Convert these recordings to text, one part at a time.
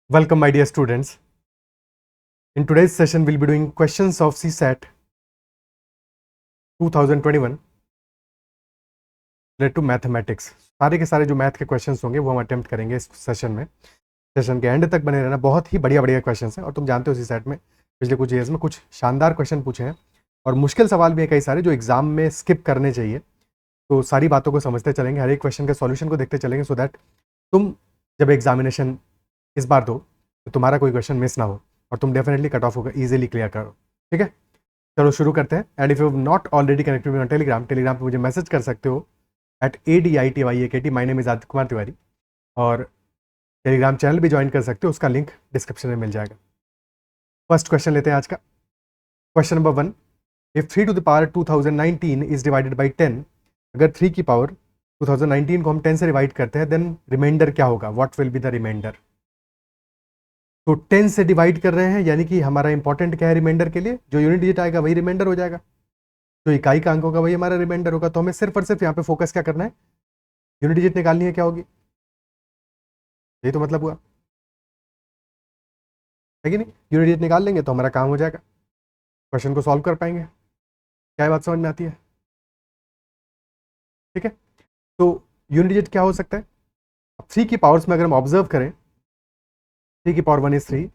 Welcome, my dear students. In today's session, we'll be doing questions of CSAT 2021 related to mathematics. सारे के सारे जो math के questions होंगे वो हम अटेम्प्ट करेंगे इस सेशन में। सेशन के एंड तक बने रहना, बहुत ही बढ़िया बढ़िया क्वेश्चंस हैं। और तुम जानते हो CSAT में पिछले कुछ ईयर्स में कुछ शानदार क्वेश्चन पूछे हैं और मुश्किल सवाल भी है कई सारे जो एग्जाम में स्किप करने चाहिए। तो सारी बातों को समझते चलेंगे, हर एक क्वेश्चन के सॉल्यूशन को देखते चलेंगे, सो दैट तुम जब एग्जामिनेशन इस बार दो तो तुम्हारा कोई क्वेश्चन मिस ना हो और तुम डेफिनेटली कट ऑफ होकर इजीली क्लियर करो। ठीक है, चलो शुरू करते हैं। And if you not already connected with Telegram पे मुझे मैसेज कर सकते हो @ADITYAKT। My name is Aditya Kumar Tiwari. और टेलीग्राम चैनल भी ज्वाइन कर सकते हो, उसका लिंक डिस्क्रिप्शन में मिल जाएगा। फर्स्ट क्वेश्चन लेते हैं आज का। Question number 1, if 3 to the power 2019 is divided by 10, अगर 3 की पावर 2019 को हम 10 से डिवाइड करते हैं, देन रिमाइंडर क्या होगा? What will be the reminder? तो 10 से डिवाइड कर रहे हैं, यानी कि हमारा इंपॉर्टेंट क्या है रिमाइंडर के लिए? जो यूनिट डिजिट आएगा वही रिमाइंडर हो जाएगा, जो इकाई का अंक होगा वही हमारा रिमाइंडर होगा। तो हमें सिर्फ और सिर्फ यहाँ पे फोकस क्या करना है? यूनिट डिजिट निकालनी है, क्या होगी? यही तो मतलब हुआ है कि नहीं? यूनिट डिजिट निकाल लेंगे तो हमारा काम हो जाएगा, क्वेश्चन को सॉल्व कर पाएंगे। क्या बात समझ में आती है? ठीक है, तो यूनिट डिजिट क्या हो सकता है? 3 की पावर्स में अगर हम ऑब्जर्व करें, 3 की power 1 is 3,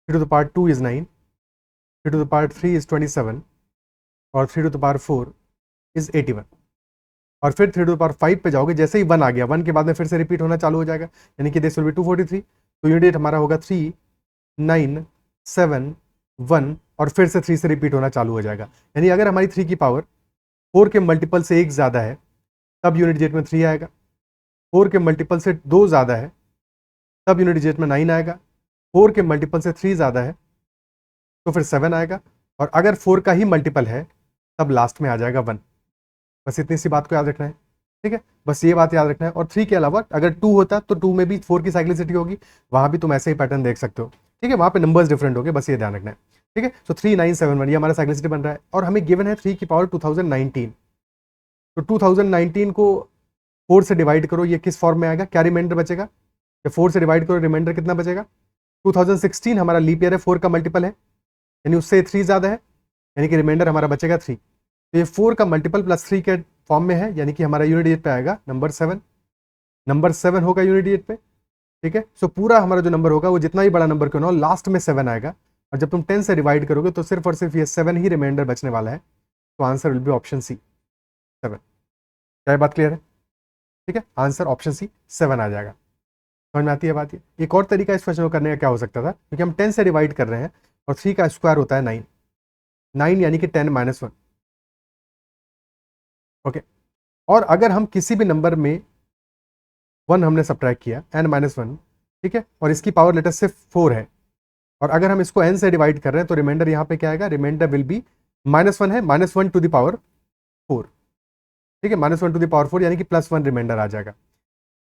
3 to the power 2 is 9, 3 to the power 3 is 27 और 3 टू द पावर 4 इज 81। और फिर 3 टू द पावर 5 पे जाओगे, जैसे ही 1 आ गया, 1 के बाद में फिर से रिपीट होना चालू हो जाएगा, यानी कि दिस विल बी 243। तो यूनिट हमारा होगा 3 9 7 1 और फिर से 3 से रिपीट होना चालू हो जाएगा। यानी अगर हमारी 3 की पावर 4 के मल्टीपल से 1 ज़्यादा है तब यूनिट डिजिट में 3 आएगा, 4 के मल्टीपल से 2 ज़्यादा है तब यूनिट डिजिट में 9 आएगा, 4 के मल्टीपल से 3 ज़्यादा है तो फिर 7 आएगा, और अगर 4 का ही मल्टीपल है तब लास्ट में आ जाएगा 1। बस इतनी सी बात को याद रखना है। ठीक है, बस ये बात याद रखना है। और 3 के अलावा अगर 2 होता तो 2 में भी 4 की साइक्लिसिटी होगी, वहां भी तुम ऐसे ही पैटर्न देख सकते हो। ठीक है, वहां पे नंबर्स डिफरेंट होंगे, बस ये ध्यान रखना है। ठीक है, तो 3971 ये हमारा साइक्लिसिटी बन रहा है और हमें गिवन है 3 की पावर 2019। तो 2019 को 4 से डिवाइड करो, ये किस फॉर्म में आएगा? क्या रिमाइंडर बचेगा? जब 4 से डिवाइड करो रिमाइंडर कितना बचेगा? 2016 हमारा लीप ईयर है, 4 का मल्टीपल है, यानी उससे 3 ज़्यादा है, यानी कि रिमाइंडर हमारा बचेगा 3। तो ये 4 का मल्टीपल प्लस 3 के फॉर्म में है, यानी कि हमारा यूनिट डिजिट पे आएगा नंबर 7। नंबर 7 होगा यूनिट डिजिट पे। ठीक है, सो पूरा हमारा जो नंबर होगा वो जितना ही बड़ा नंबर क्यों ना हो, लास्ट में 7 आएगा। और जब तुम 10 से डिवाइड करोगे तो सिर्फ और सिर्फ ये 7 ही रिमाइंडर बचने वाला है। तो answer will be option C, 7। क्या ये बात क्लियर है? ठीक है, आंसर ऑप्शन सी 7 आ जाएगा। समझ में आती है बात? ये एक और तरीका इस क्वेश्चन को करने का क्या हो सकता था, क्योंकि हम 10 से डिवाइड कर रहे हैं और 3 का स्क्वायर होता है 9, 9 यानी कि 10 - 1। ओके, और अगर हम किसी भी नंबर में 1 हमने सब्ट्रैक्ट किया, n - 1, ठीक है, और इसकी पावर लेटर से 4 है, और अगर हम इसको n से डिवाइड कर रहे हैं तो रिमाइंडर यहाँ पे क्या आएगा? रिमाइंडर विल बी -1 है, -1 टू द पावर 4। ठीक है, -1 टू द पावर 4 यानी कि +1 रिमाइंडर आ जाएगा।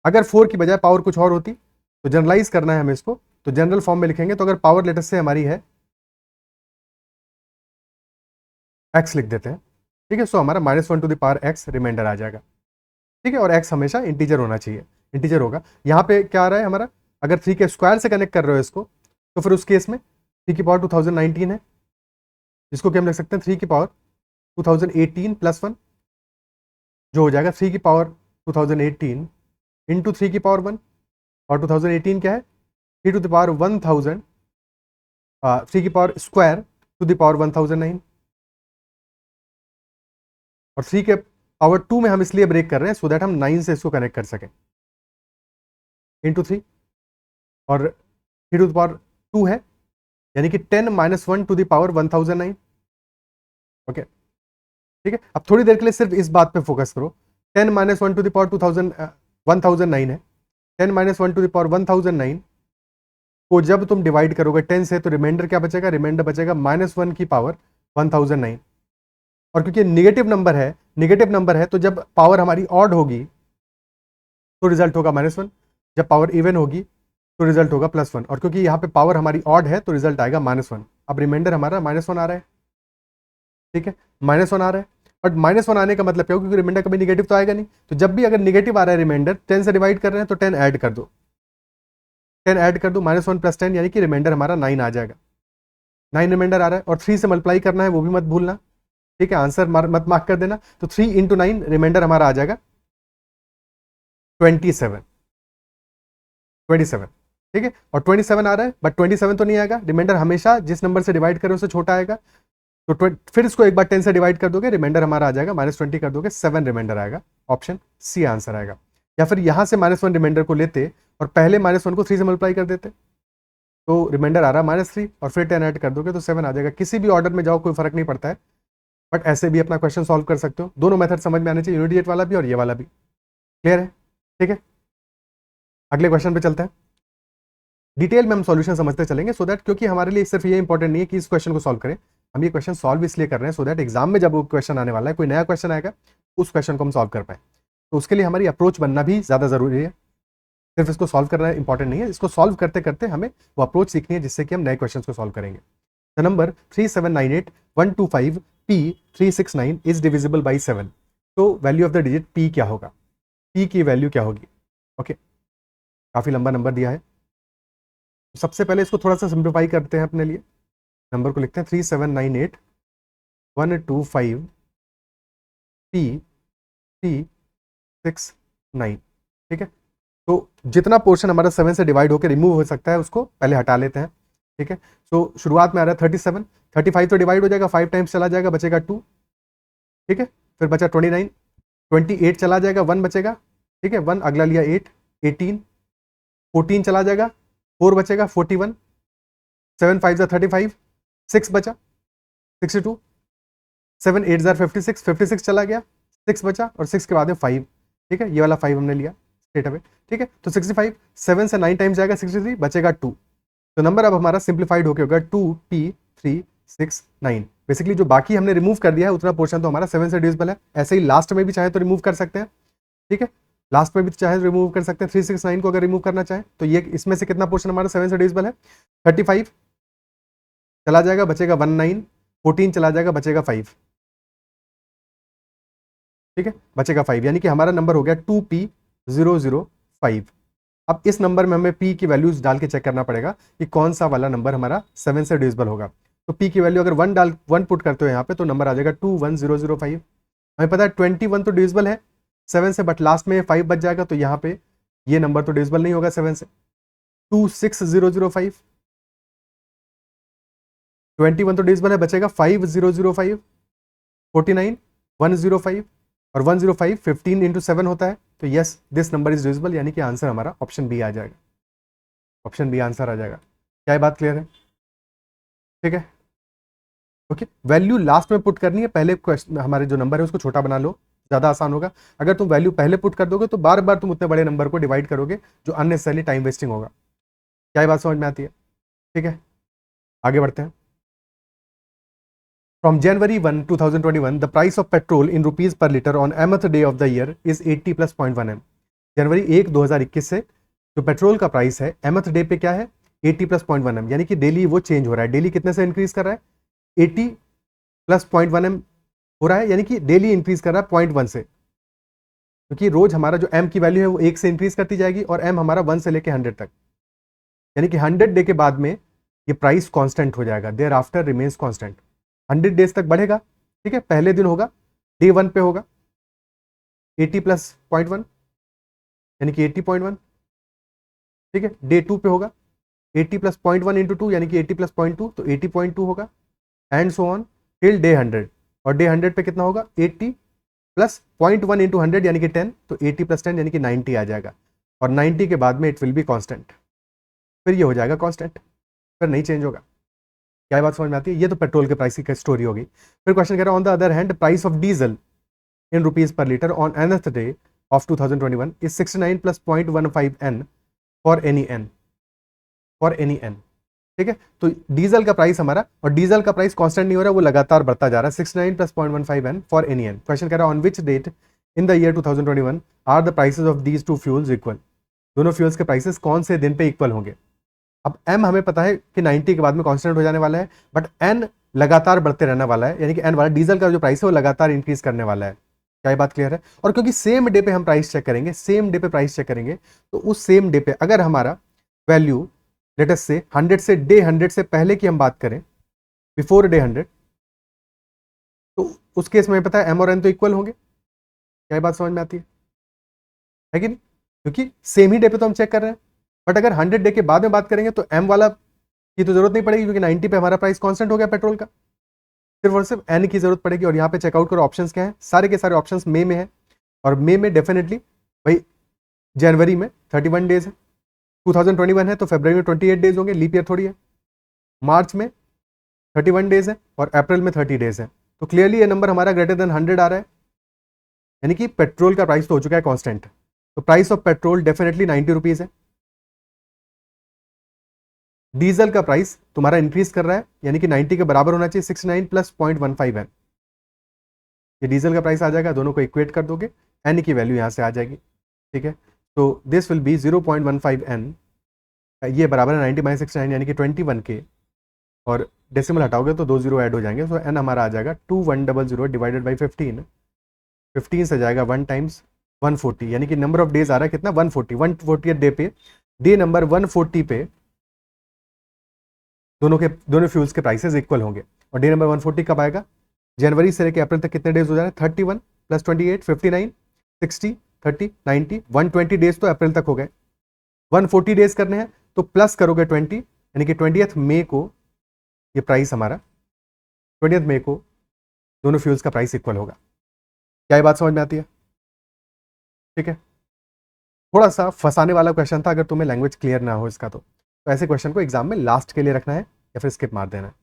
अगर 4 की बजाय पावर कुछ और होती तो जनरलाइज करना है हमें इसको, तो जनरल फॉर्म में लिखेंगे। तो अगर पावर लेटर से हमारी है x लिख देते हैं। ठीक है, सो हमारा -1 to the power x remainder आ जाएगा। ठीक है, और x हमेशा इंटीजर होना चाहिए, इंटीजर होगा। यहाँ पे क्या आ रहा है हमारा? अगर 3 के स्क्वायर से कनेक्ट कर रहे हो इसको, तो फिर उस केस में 3 की पावर 2019 है, जिसको कि हम लिख सकते हैं 3 की पावर 2018 + 1, जो हो जाएगा 3 की पावर 2018 इंटू 3 की पावर 1। और 2018 क्या है? 3 टू द पावर 1000, 3 की power square to the power 1009। और 3 के पावर 2 में हम इसलिए ब्रेक कर रहे हैं सो दैट हम 9 से इसको कनेक्ट कर सकें, इंटू 3। और 3 टू द पावर 2 है, यानी कि 10 - 1 टू द पावर 1009। ओके, ठीक है, अब थोड़ी देर के लिए सिर्फ इस बात पे फोकस करो। 10 - 1 टू द पावर 1009 है, 10 - 1 टू द पावर 1009 को जब तुम डिवाइड करोगे 10 से तो रिमाइंडर क्या बचेगा? रिमाइंडर बचेगा -1 की पावर 1009। और क्योंकि नेगेटिव नंबर है तो जब पावर हमारी ऑड होगी तो रिजल्ट होगा -1, जब पावर इवन होगी तो रिजल्ट होगा +1। और क्योंकि यहाँ पे पावर हमारी ऑड है तो रिजल्ट आएगा -1। अब रिमाइंडर हमारा -1 आ रहा है। ठीक है, -1 आ रहा है, बट -1 आने का मतलब क्या हो? क्योंकि रिमाइंडर कभी निगेटिव तो आएगा नहीं। तो जब भी अगर निगेटिव आ रहा है रिमाइंडर, 10 से डिवाइड कर रहे हैं तो 10 ऐड कर दो, 10 ऐड कर दो, -1 + 10 यानी कि रिमाइंडर हमारा 9 आ जाएगा। 9 रिमाइंडर आ रहा है और 3 से मल्टीप्लाई करना है, वो भी मत भूलना, ठीक है। आंसर मत मार्क कर देना। तो 3 × 9 रिमाइंडर हमारा आ जाएगा 27, 27, ठीक है। और 27 आ रहा है, बट 27 तो नहीं आएगा, रिमाइंडर हमेशा जिस नंबर से डिवाइड करें उससे छोटा आएगा। तो फिर इसको एक बार 10 से डिवाइड कर दोगे, रिमाइंडर हमारा आ जाएगा -20 कर दोगे, 7 रिमाइंडर आएगा। ऑप्शन सी आंसर आएगा। या फिर यहां से -1 रिमाइंडर को लेते और पहले -1 को 3 से मल्टीप्लाई कर देते, तो रिमाइंडर आ रहा है -3 और फिर 10 ऐड कर दोगे तो 7 आ जाएगा। किसी भी ऑर्डर में जाओ कोई फर्क नहीं पड़ता है, बट ऐसे भी अपना क्वेश्चन सॉल्व कर सकते हो। दोनों मेथड समझ में आने चाहिए, यूनिट वाला भी और ये वाला भी। क्लियर है? ठीक है, अगले क्वेश्चन पे चलते हैं। डिटेल में हम सॉल्यूशन समझते चलेंगे, सो दैट, क्योंकि हमारे लिए सिर्फ ये इंपॉर्टेंट नहीं है कि इस क्वेश्चन को सॉल्व करें, हम ये क्वेश्चन सॉल्व इसलिए कर रहे हैं सो दैट एग्जाम में जब वो क्वेश्चन आने वाला है, कोई नया क्वेश्चन आएगा, उस क्वेश्चन को हम सॉल्व कर पाए। तो उसके लिए हमारी अप्रोच बनना भी ज़्यादा ज़रूरी है। सिर्फ इसको सॉल्व करना इंपॉर्टेंट नहीं है, इसको सॉल्व करते करते हमें वो अप्रोच सीखनी है जिससे कि हम नए क्वेश्चन को सॉल्व करेंगे। The number 3798,125,P369 is divisible by 7। तो value of the digit P क्या होगा? P की वैल्यू क्या होगी? ओके, काफ़ी लंबा नंबर दिया है। सबसे पहले इसको थोड़ा सा सिंप्लीफाई करते हैं अपने लिए। नंबर को लिखते हैं 3798,125,P369, ठीक है। तो जितना पोर्शन हमारा 7 से डिवाइड होकर रिमूव हो सकता है उसको पहले हटा लेते हैं, ठीक है। तो शुरुआत में आ रहा है 37, 35 तो डिवाइड हो जाएगा, 5 टाइम्स चला जाएगा, बचेगा 2, ठीक है। फिर बचा 29, 28 चला जाएगा, 1 बचेगा, ठीक है। 1 अगला लिया 8, 18, 14 चला जाएगा, 4 बचेगा, 41, 7 5 35, 6 बचा, 62, 7 8 56, 56 चला गया, 6 बचा और 6 के बाद में 5, ठीक है। ये वाला 5 हमने लिया स्ट्रेट अवे, ठीक है। तो 65, 7 से 9 टाइम्स जाएगा, 63, बचेगा 2। तो नंबर अब हमारा सिंप्लीफाइड होकर होगा 2P369। बेसिकली जो बाकी हमने रिमूव कर दिया है उतना पोर्शन तो हमारा 7 से डिविजिबल है। ऐसे ही लास्ट में भी चाहे तो रिमूव कर सकते हैं, ठीक है। लास्ट में भी चाहे तो रिमूव कर सकते हैं। 369 को अगर रिमूव करना चाहे तो ये इसमें से कितना पोर्शन हमारा 7 से डिविजिबल है? 35 चला जाएगा, बचेगा 19, 14 चला जाएगा, बचेगा 5, ठीक है, बचेगा 5, यानी कि हमारा नंबर हो गया 2P005। अब इस नंबर में हमें P की वैल्यूज डाल के चेक करना पड़ेगा कि कौन सा वाला नंबर हमारा 7 से डिविजिबल होगा। तो P की वैल्यू अगर 1 पुट करते हो यहाँ पे तो नंबर आ जाएगा 21005। हमें पता है 21 तो डिविजिबल है 7 से, बट लास्ट में 5 बच जाएगा, तो यहाँ पे ये नंबर तो डिविजिबल नहीं होगा 7 से। 26005, 21 तो डिविजिबल है, बचेगा 5005, 49, 105 और 105 15 × 7 होता है। तो yes, this number is divisible, यानी कि आंसर हमारा ऑप्शन बी आ जाएगा। ऑप्शन बी आंसर आ जाएगा। क्या ये बात क्लियर है? ठीक है, ओके। वैल्यू लास्ट में पुट करनी है, पहले क्वेश्चन हमारे जो नंबर है उसको छोटा बना लो, ज़्यादा आसान होगा। अगर तुम वैल्यू पहले पुट कर दोगे तो बार बार तुम उतने बड़े नंबर को डिवाइड करोगे, जो अननेसेसरी टाइम वेस्टिंग होगा। क्या ये बात समझ में आती है? ठीक है, आगे बढ़ते हैं। From January 1, 2021, the price of petrol in rupees per liter on mth day of the year is 80 + 0.1 m। जनवरी 1, 2021 से जो पेट्रोल का प्राइस है mth डे पे क्या है? 80 + 0.1 m, यानी कि डेली वो चेंज हो रहा है। डेली कितने से इंक्रीज कर रहा है? 80 + 0.1 m हो रहा है, यानी कि डेली इंक्रीज कर रहा है 0.1 से, क्योंकि रोज हमारा जो m की वैल्यू है वो 1 से इंक्रीज करती जाएगी और m हमारा 1 से लेके 100 तक, यानी कि 100 डे के बाद में ये प्राइस कांस्टेंट हो जाएगा, thereafter remains constant. 100 days तक बढ़ेगा, ठीक है। पहले दिन होगा, डे 1 पे होगा 80 + 0.1 यानी कि 80.1, ठीक है। डे 2 पे होगा 80 + 0.1 × 2 यानी कि 80 + 0.2, तो 80.2 होगा, and so on till day 100। और डे 100 पे कितना होगा? 80 + 0.1 × 100 यानी कि 10, तो 80 + 10 यानी कि 90 आ जाएगा। और 90 के बाद में इट विल बी कांस्टेंट, फिर ये हो जाएगा कांस्टेंट, फिर नहीं चेंज होगा। क्या बात समझ में आती है? ये तो पेट्रोल के प्राइस की स्टोरी होगी। फिर क्वेश्चन कह रहा है on the other hand price of diesel in rupees per litre on nth day of 2021 is 69 + 0.15 n for any n, for any n, ठीक है। तो डीजल का प्राइस हमारा, और डीजल का प्राइस कांस्टेंट नहीं हो रहा है, वो लगातार बढ़ता जा रहा है, 69 + 0.15 n for any n। Question कह रहा है on which date in the year 2021 are the prices of these two fuels equal. दोनों फ्यूल्स के प्राइसेस कौन से दिन पे इक्वल होंगे? अब m हमें पता है कि 90 के बाद में कांस्टेंट हो जाने वाला है, बट n लगातार बढ़ते रहने वाला है, यानी कि n वाला डीजल का जो प्राइस है वो लगातार इंक्रीज करने वाला है। क्या ये बात क्लियर है? और क्योंकि सेम डे पे हम प्राइस चेक करेंगे, सेम डे पे प्राइस चेक करेंगे, तो उस सेम डे पे अगर हमारा वैल्यू लेट अस से 100 से डे 100 से पहले की हम बात करें, बिफोर डे 100, तो उस केस में पता है m और n तो इक्वल होंगे। क्या ये बात समझ में आती है कि नहीं? क्योंकि सेम ही डे पे तो हम चेक कर रहे हैं। बट अगर 100 डे के बाद में बात करेंगे तो m वाला की तो जरूरत नहीं पड़ेगी, क्योंकि 90 पे हमारा प्राइस कांस्टेंट हो गया पेट्रोल का, सिर्फ और सिर्फ n की जरूरत पड़ेगी। और यहाँ पे चेकआउट करो ऑप्शंस क्या है, सारे के सारे ऑप्शंस मई में है, और मई में डेफिनेटली भाई जनवरी में 31 डेज है, 2021 है तो फरवरी में 28 डेज होंगे, लीप ईयर थोड़ी है, मार्च में 31 डेज है और अप्रैल में 30 डेज है। तो क्लियरली ये नंबर हमारा ग्रेटर देन 100 आ रहा है, यानी कि पेट्रोल का प्राइस तो हो चुका है कांस्टेंट। तो price of petrol definitely 90 rupees है। डीजल का प्राइस तुम्हारा इंक्रीज कर रहा है, यानी कि 90 के बराबर होना चाहिए, 69 प्लस 0.15 एन, ये डीजल का प्राइस आ जाएगा। दोनों को इक्वेट कर दोगे, एन की वैल्यू यहां से आ जाएगी, ठीक है। तो दिस विल बी 0.15 एन, ये बराबर है 90 माइनस 69 यानी कि 21 के, और डेसिमल हटाओगे तो 2 जीरो ऐड हो जाएंगे, तो एन हमारा आ जाएगा 2100 डिवाइडेड बाई 15, 15 से जाएगा 1 टाइम्स 140, यानी कि नंबर ऑफ डेज आ रहा है कितना 140 डे पे, डे नंबर 140 पे दोनों फ्यूल्स के प्राइसेस इक्वल होंगे। और डे नंबर 140 कब आएगा, जनवरी से लेकर अप्रैल तक कितने डेज हो जा रहे हैं, 31 प्लस 28 59 60 30 90 120 डेज तो अप्रैल तक हो गए, 140 डेज करने हैं तो प्लस करोगे 20, यानी कि 20th मई को ये प्राइस हमारा 20th मई को दोनों फ्यूल्स का प्राइस इक्वल होगा। क्या ये बात समझ में आती है? ठीक है, थोड़ा सा फंसाने वाला क्वेश्चन था, अगर तुम्हें लैंग्वेज क्लियर ना हो इसका तो ऐसे क्वेश्चन को एग्जाम में लास्ट के लिए रखना है या फिर स्किप मार देना है,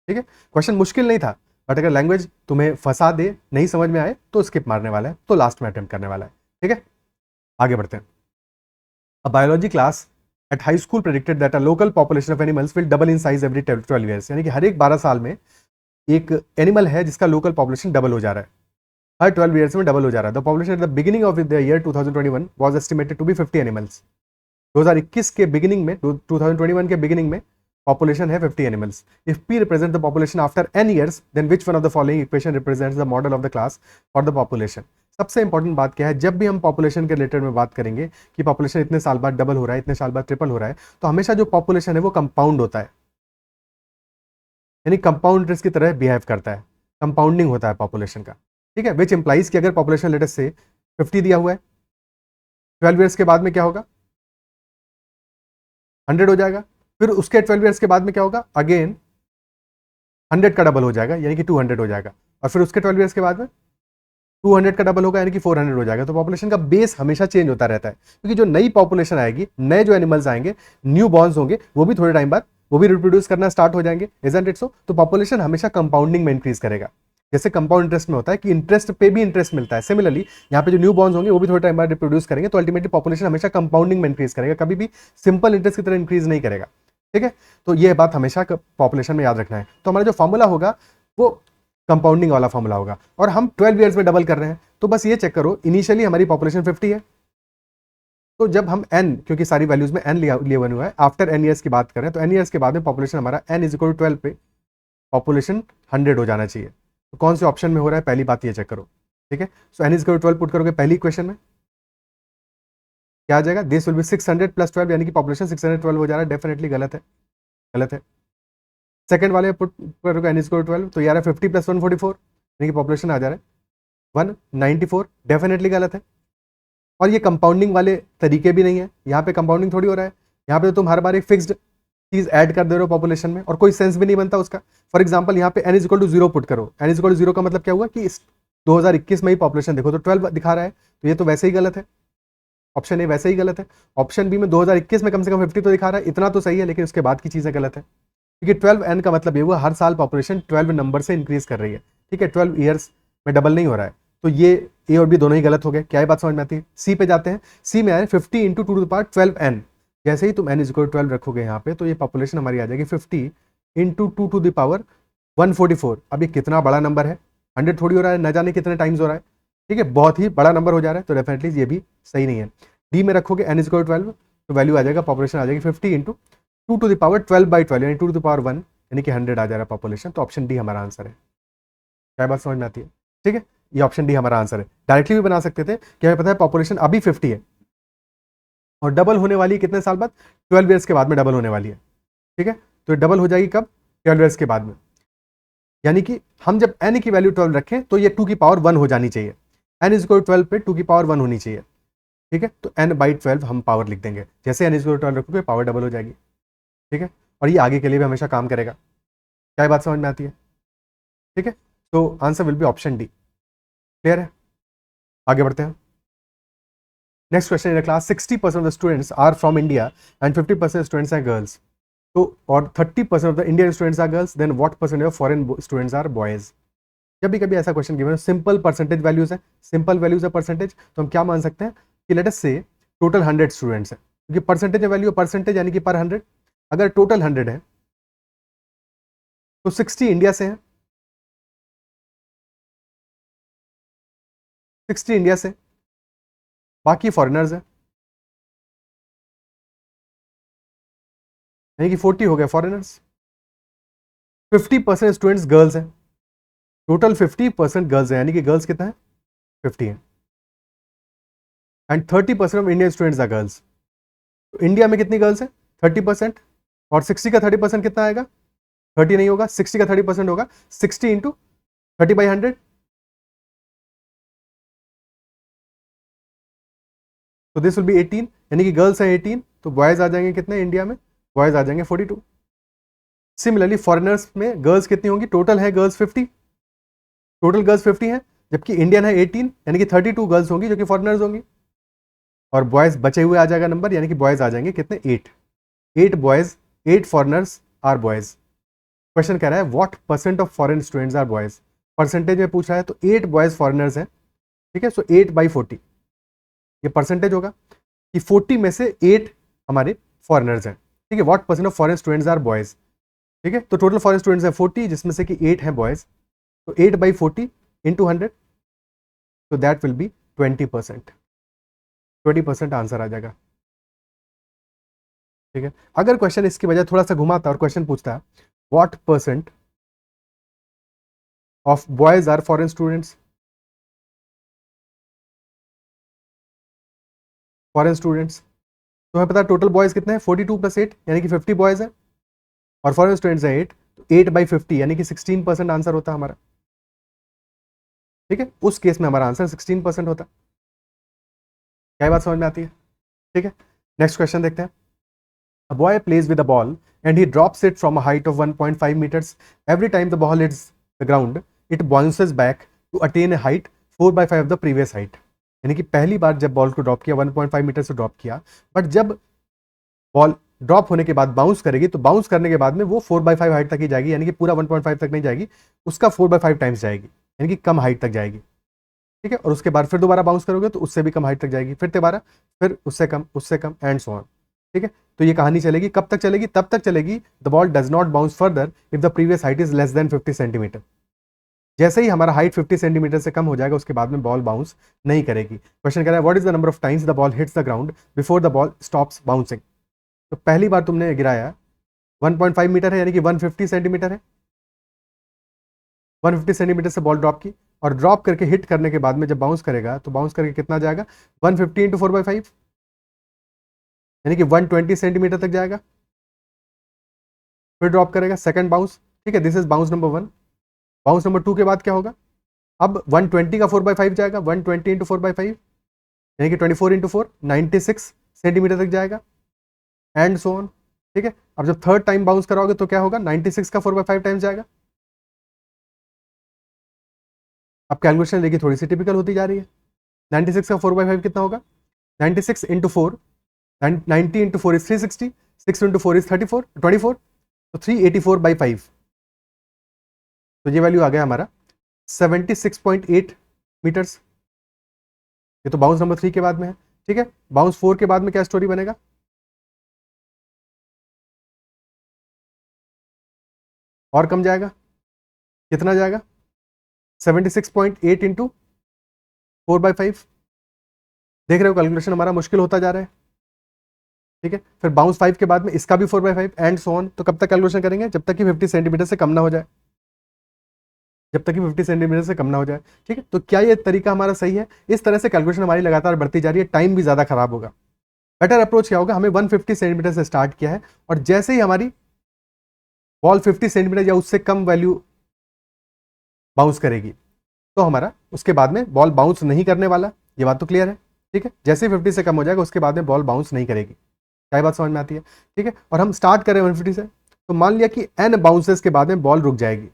ठीक है। क्वेश्चन मुश्किल नहीं था, बट अगर लैंग्वेज तुम्हें फंसा दे, नहीं समझ में आए तो स्किप मारने वाला है, तो लास्ट में अटेम्प्ट करने वाला है, ठीक है। आगे बढ़ते हैं। A biology class at high school predicted that a local population of animals will double in size every 12 years, यानी कि हर एक 12 साल में एक एनिमल है जिसका लोकल पॉपुलेशन डबल हो जा रहा है, हर 12 ईयर्स में डबल हो जा रहा है। The population at the beginning of the year 2021 was estimated to be 50 animals. 2021 के बिगिनिंग में, 2021 के बिगिनिंग में पॉपुलेशन है 50 animals. If P represent the population after n years, then which one of the following equation represents the model of the class for the population. सबसे important बात क्या है, जब भी हम पॉपुलेशन के रिलेटेड में बात करेंगे कि पॉपुलेशन इतने साल बाद डबल हो रहा है, इतने साल बाद ट्रिपल हो रहा है, तो हमेशा जो पॉपुलेशन है वो कंपाउंड होता है, यानी कंपाउंड इंटरेस्ट की तरह बिहेव करता है, कंपाउंडिंग होता है पॉपुलेशन का, ठीक है। विच इंप्लाइज कि अगर पॉपुलेशन लेटेस्ट से 50 दिया हुआ है, 12 ईयर्स के बाद में क्या होगा, 100 हो जाएगा, फिर उसके 12 ईयर्स के बाद में क्या होगा, अगेन 100 का डबल हो जाएगा, यानी कि 200 हो जाएगा, और फिर उसके 12 ईयर्स के बाद में 200 का डबल होगा, यानी कि 400 हो जाएगा। तो पॉपुलेशन का बेस हमेशा चेंज होता रहता है, क्योंकि जो नई पॉपुलेशन आएगी, नए जो एनिमल्स आएंगे, न्यू बॉर्न्स होंगे, वो भी थोड़े टाइम बाद वो भी रिप्रोड्यूस करना स्टार्ट हो जाएंगे, इजंट इट सो? तो पॉपुलेशन हमेशा कंपाउंडिंग में इंक्रीज करेगा, जैसे कंपाउंड इंटरेस्ट में होता है कि इंटरेस्ट पे भी इंटरेस्ट मिलता है, सिमिलरली यहाँ पे जो न्यू बॉर्न्स होंगे वो भी थोड़े टाइम बाद रिप्रोड्यूस करेंगे, तो अल्टीमेटली पॉपुलेशन हमेशा कंपाउंडिंग में इंक्रीज करेगा, कभी भी सिंपल इंटरेस्ट की तरह इंक्रीज नहीं करेगा, ठीक है। तो ये बात हमेशा पॉपुलेशन में याद रखना है। तो हमारा जो फॉर्मूला होगा वो कंपाउंडिंग वाला फॉर्मूला होगा, और हम 12 ईयर्स में डबल कर रहे हैं, तो बस ये चेक करो, इनिशियली हमारी पॉपुलेशन 50 है, तो जब हम n, क्योंकि सारी वैल्यूज में n लिए बने हुआ है, आफ्टर n ईयर्स की बात करें तो n ईयर्स के बाद में पॉपुलेशन हमारा n इज इक्वल टू 12 पे पॉपुलेशन 100 हो जाना चाहिए। तो कौन से ऑप्शन में हो रहा है, पहली बात ये चेक करो, ठीक है। So n is equal to 12 put करोगे पहली इक्वेशन में, क्या आ जाएगा, दिस विल बी 600 प्लस 12, यानी कि पॉपुलेशन 612 हो जा रहा है, डेफिनेटली गलत है, गलत है। सेकंड वाले पुट करोगे n इज इक्वल टू 12, तो यार 50 प्लस 144, यानी कि पॉपुलेशन आ जा रहा है 194, डेफिनेटली गलत है। और ये कंपाउंडिंग वाले तरीके भी नहीं है, यहाँ पे कंपाउंडिंग थोड़ी हो रहा है, यहाँ पे तो तुम हर बार एक फिक्स्ड चीज ऐड कर दे रहे हो पॉपुलेशन में, और कोई सेंस भी नहीं बनता उसका। फॉर एग्जांपल यहाँ पे n is equal to 0 put करो, n इज इक्वल टू 0 का मतलब क्या हुआ कि 2021 में ही पॉपुलेशन देखो तो 12 दिखा रहा है, तो ये तो वैसे ही गलत है, ऑप्शन ए वैसे ही गलत है। ऑप्शन बी में 2021 में कम से कम 50 तो दिखा रहा है, इतना तो सही है, लेकिन उसके बाद की चीजें गलत है, क्योंकि 12n का मतलब ये हुआ हर साल पॉपुलेशन 12 नंबर से इंक्रीज कर रही है, ठीक है, 12 ईयर्स में डबल नहीं हो रहा है। तो ये ए और बी दोनों ही गलत हो गए। क्या ये बात समझ में आती है? सी पे जाते हैं, सी में आए 50 into 2 to the power 12n, जैसे ही तुम n इज इक्वल 12 रखोगे यहाँ पे, तो ये पॉपुलेशन हमारी आ जाएगी 50 इंटू 2 टू द पावर 144। अब ये कितना बड़ा नंबर है, 100 थोड़ी हो रहा है, न जाने कितने टाइम्स हो रहा है, ठीक है, बहुत ही बड़ा नंबर हो जा रहा है, तो डेफिनेटली ये भी सही नहीं है। डी में रखोगे n इज इक्वल 12, तो वैल्यू आ जाएगा, पॉपुलेशन आ जाएगी 50 इंटू 2 टू द पावर 12/12, यानी 2 टू द पावर 1, यानी कि 100 आ जा रहा है पॉपुलेशन। तो ऑप्शन डी हमारा आंसर है। क्या बात समझ में आती है? ठीक है, ये ऑप्शन डी हमारा आंसर है। डायरेक्टली भी बना सकते थे कि हमें पता है पॉपुलेशन अभी 50 है, और डबल होने वाली है कितने साल बाद? 12 ईयर्स के बाद में डबल होने वाली है, ठीक है। तो डबल हो जाएगी कब? 12 ईयर्स के बाद में। यानी कि हम जब n की वैल्यू 12 रखें तो ये 2 की पावर 1 हो जानी चाहिए। n इज इक्वल 12 पे 2 की पावर 1 होनी चाहिए, ठीक है। तो n/12 हम पावर लिख देंगे। जैसे n इज इक्वल 12 रखोगे पावर डबल हो जाएगी, ठीक है। और ये आगे के लिए भी हमेशा काम करेगा। क्या बात समझ में आती है? ठीक है। तो answer will be option D. Clear है? आगे बढ़ते हैं। Next question in class 60% of the students are from India and 50% students are girls. तो और 30% of the Indian students are girls, then what percentage of foreign students are boys? जब भी कभी ऐसा क्वेश्चन गिवन है, सिंपल परसेंटेज वैल्यूज है, simple values है percentage, तो हम क्या मान सकते हैं कि लेट अस से टोटल 100 स्टूडेंट्स है, क्योंकि परसेंटेज वैल्यू परसेंटेज यानी कि पर 100। अगर टोटल 100 है तो 60 इंडिया से है, 60 इंडिया से, बाकी फॉरेनर्स है, यानी कि 40 हो गए फॉरेनर्स। 50% स्टूडेंट्स गर्ल्स हैं, टोटल 50% गर्ल्स है, यानी कि गर्ल्स कितना है? 50 है। And 30% of Indian students are girls. तो इंडिया में कितनी गर्ल्स है? 30%। और 60 का 30% कितना आएगा? 30 नहीं होगा, 60 का 30% होगा 60 इंटू 30/100। तो दिस विल बी 18, यानी कि गर्ल्स है 18, तो बॉयज आ जाएंगे कितने इंडिया में? बॉयज आ जाएंगे 42। सिमिलरली फॉरेनर्स में गर्ल्स कितनी होंगी? टोटल है गर्ल्स 50, टोटल गर्ल्स 50 है, जबकि इंडियन है 18, यानी कि 32 गर्ल्स होंगी जो कि फॉरेनर्स होंगी। और बॉयज बचे हुए आ जाएगा नंबर, यानी कि बॉयज आ जाएंगे कितने? 8। 8 boys, 8 foreigners are boys. Question कह रहा है what percent of foreign students are boys. Percentage में पूछ रहा है, तो 8 बॉयज फॉरेनर्स हैं, ठीक है। सो 8/40 ये परसेंटेज होगा कि 40 में से 8 हमारे फॉरेनर्स हैं, ठीक है। What percent of foreign students are boys, ठीक है। तो टोटल फॉरेन स्टूडेंट्स है 40, जिसमें से कि 8 हैं बॉयज। तो 8/40 इंटू 100, तो दैट विल बी 20%। 20% आंसर आ जाएगा, ठीक है। अगर क्वेश्चन इसकी वजह थोड़ा सा घुमाता और क्वेश्चन पूछता है what percent of boys are foreign students, foreign students, तो हमें पता है टोटल बॉयज कितने हैं? 42+8 यानी कि 50 बॉयज है, और फॉरेन स्टूडेंट्स हैं 8, तो 8/50 यानी कि 16% आंसर होता है हमारा, ठीक है। उस केस में हमारा आंसर 16% होता है। क्या बात समझ में आती है? ठीक है। नेक्स्ट क्वेश्चन देखते हैं। A boy plays with a ball and he drops it from a height of 1.5 meters. Every time the ball hits the ground, it bounces back to attain a height 4/5 of the previous height. यानी कि पहली बार जब ball को drop किया 1.5 metre से drop किया, but जब ball drop होने के बाद बाउंस करेगी तो बाउंस करने के बाद में वो 4/5 हाइट तक ही जाएगी, यानी कि पूरा 1.5 तक नहीं जाएगी, उसका 4/5 टाइम्स जाएगी, यानी कि कम हाइट तक जाएगी, ठीक है। और उसके बाद फिर दोबारा बाउंस करोगे तो उससे भी कम हाइट तक जाएगी, फिर दोबारा, फिर उससे कम एंड सो ऑन, ठीक है। तो ये कहानी चलेगी, कब तक चलेगी? तब तक चलेगी the ball does not bounce further if the previous height is less than 50 centimetre. जैसे ही हमारा हाइट 50 सेंटीमीटर से कम हो जाएगा उसके बाद में बॉल बाउंस नहीं करेगी। क्वेश्चन कह रहा है what is the number of times the ball hits the ground before the ball stops bouncing. तो पहली बार तुमने गिराया 1.5 मीटर है, यानी कि 150 सेंटीमीटर है, 150 सेंटीमीटर से बॉल ड्रॉप की, और ड्रॉप करके हिट करने के बाद में जब बाउंस करेगा तो बाउंस करके कितना जाएगा? 150 इंटू 4/5, यानी कि 120 सेंटीमीटर तक जाएगा, फिर ड्रॉप करेगा, सेकंड बाउंस, ठीक है। This is bounce number 1। Bounce number 2 के बाद क्या होगा? अब 120 का 4/5 जाएगा, 120 इंटू 4/5, यानी कि 24 इंटू 4, 96 सेंटीमीटर तक जाएगा, एंड सो ऑन, ठीक है। अब जब थर्ड टाइम बाउंस कराओगे तो क्या होगा? 96 का 4/5 टाइम्स जाएगा। अब कैलकुलेशन देखिए थोड़ी सी टिपिकल होती जा रही है। 96 का 4/5 कितना होगा? 96 into 4, 90 into 4 is 360, 6 into 4 is 34, 24, तो 384/5। तो ये वैल्यू आ गया हमारा 76.8 मीटर्स। ये तो बाउंस नंबर 3 के बाद में है, ठीक है। बाउंस 4 के बाद में क्या स्टोरी बनेगा? और कम जाएगा, कितना जाएगा? 76.8 इंटू 4/5। देख रहे हो कैलकुलेशन हमारा मुश्किल होता जा रहा है, ठीक है। फिर बाउंस 5 के बाद में इसका भी 4/5 एंड सो ऑन। तो कब तक कैलकुलेशन करेंगे? जब तक कि 50 सेंटीमीटर से कम ना हो जाए, जब तक कि 50 सेंटीमीटर से कम ना हो जाए, ठीक है। तो क्या ये तरीका हमारा सही है? इस तरह से कैलकुलेशन हमारी लगातार बढ़ती जा रही है, टाइम भी ज़्यादा खराब होगा, बेटर अप्रोच क्या होगा, हमें 150 सेंटीमीटर से स्टार्ट किया है और जैसे ही हमारी बॉल 50 सेंटीमीटर या उससे कम वैल्यू बाउंस करेगी तो हमारा उसके बाद में बॉल बाउंस नहीं करने वाला, ये बात तो क्लियर है, ठीक है। जैसे ही 50 से कम हो जाएगा उसके बाद में बॉल बाउंस नहीं करेगी, क्या बात समझ में आती है, ठीक है। और हम स्टार्ट करें 150 से, तो मान लिया कि n बाउंसेस के बाद में बॉल रुक जाएगी।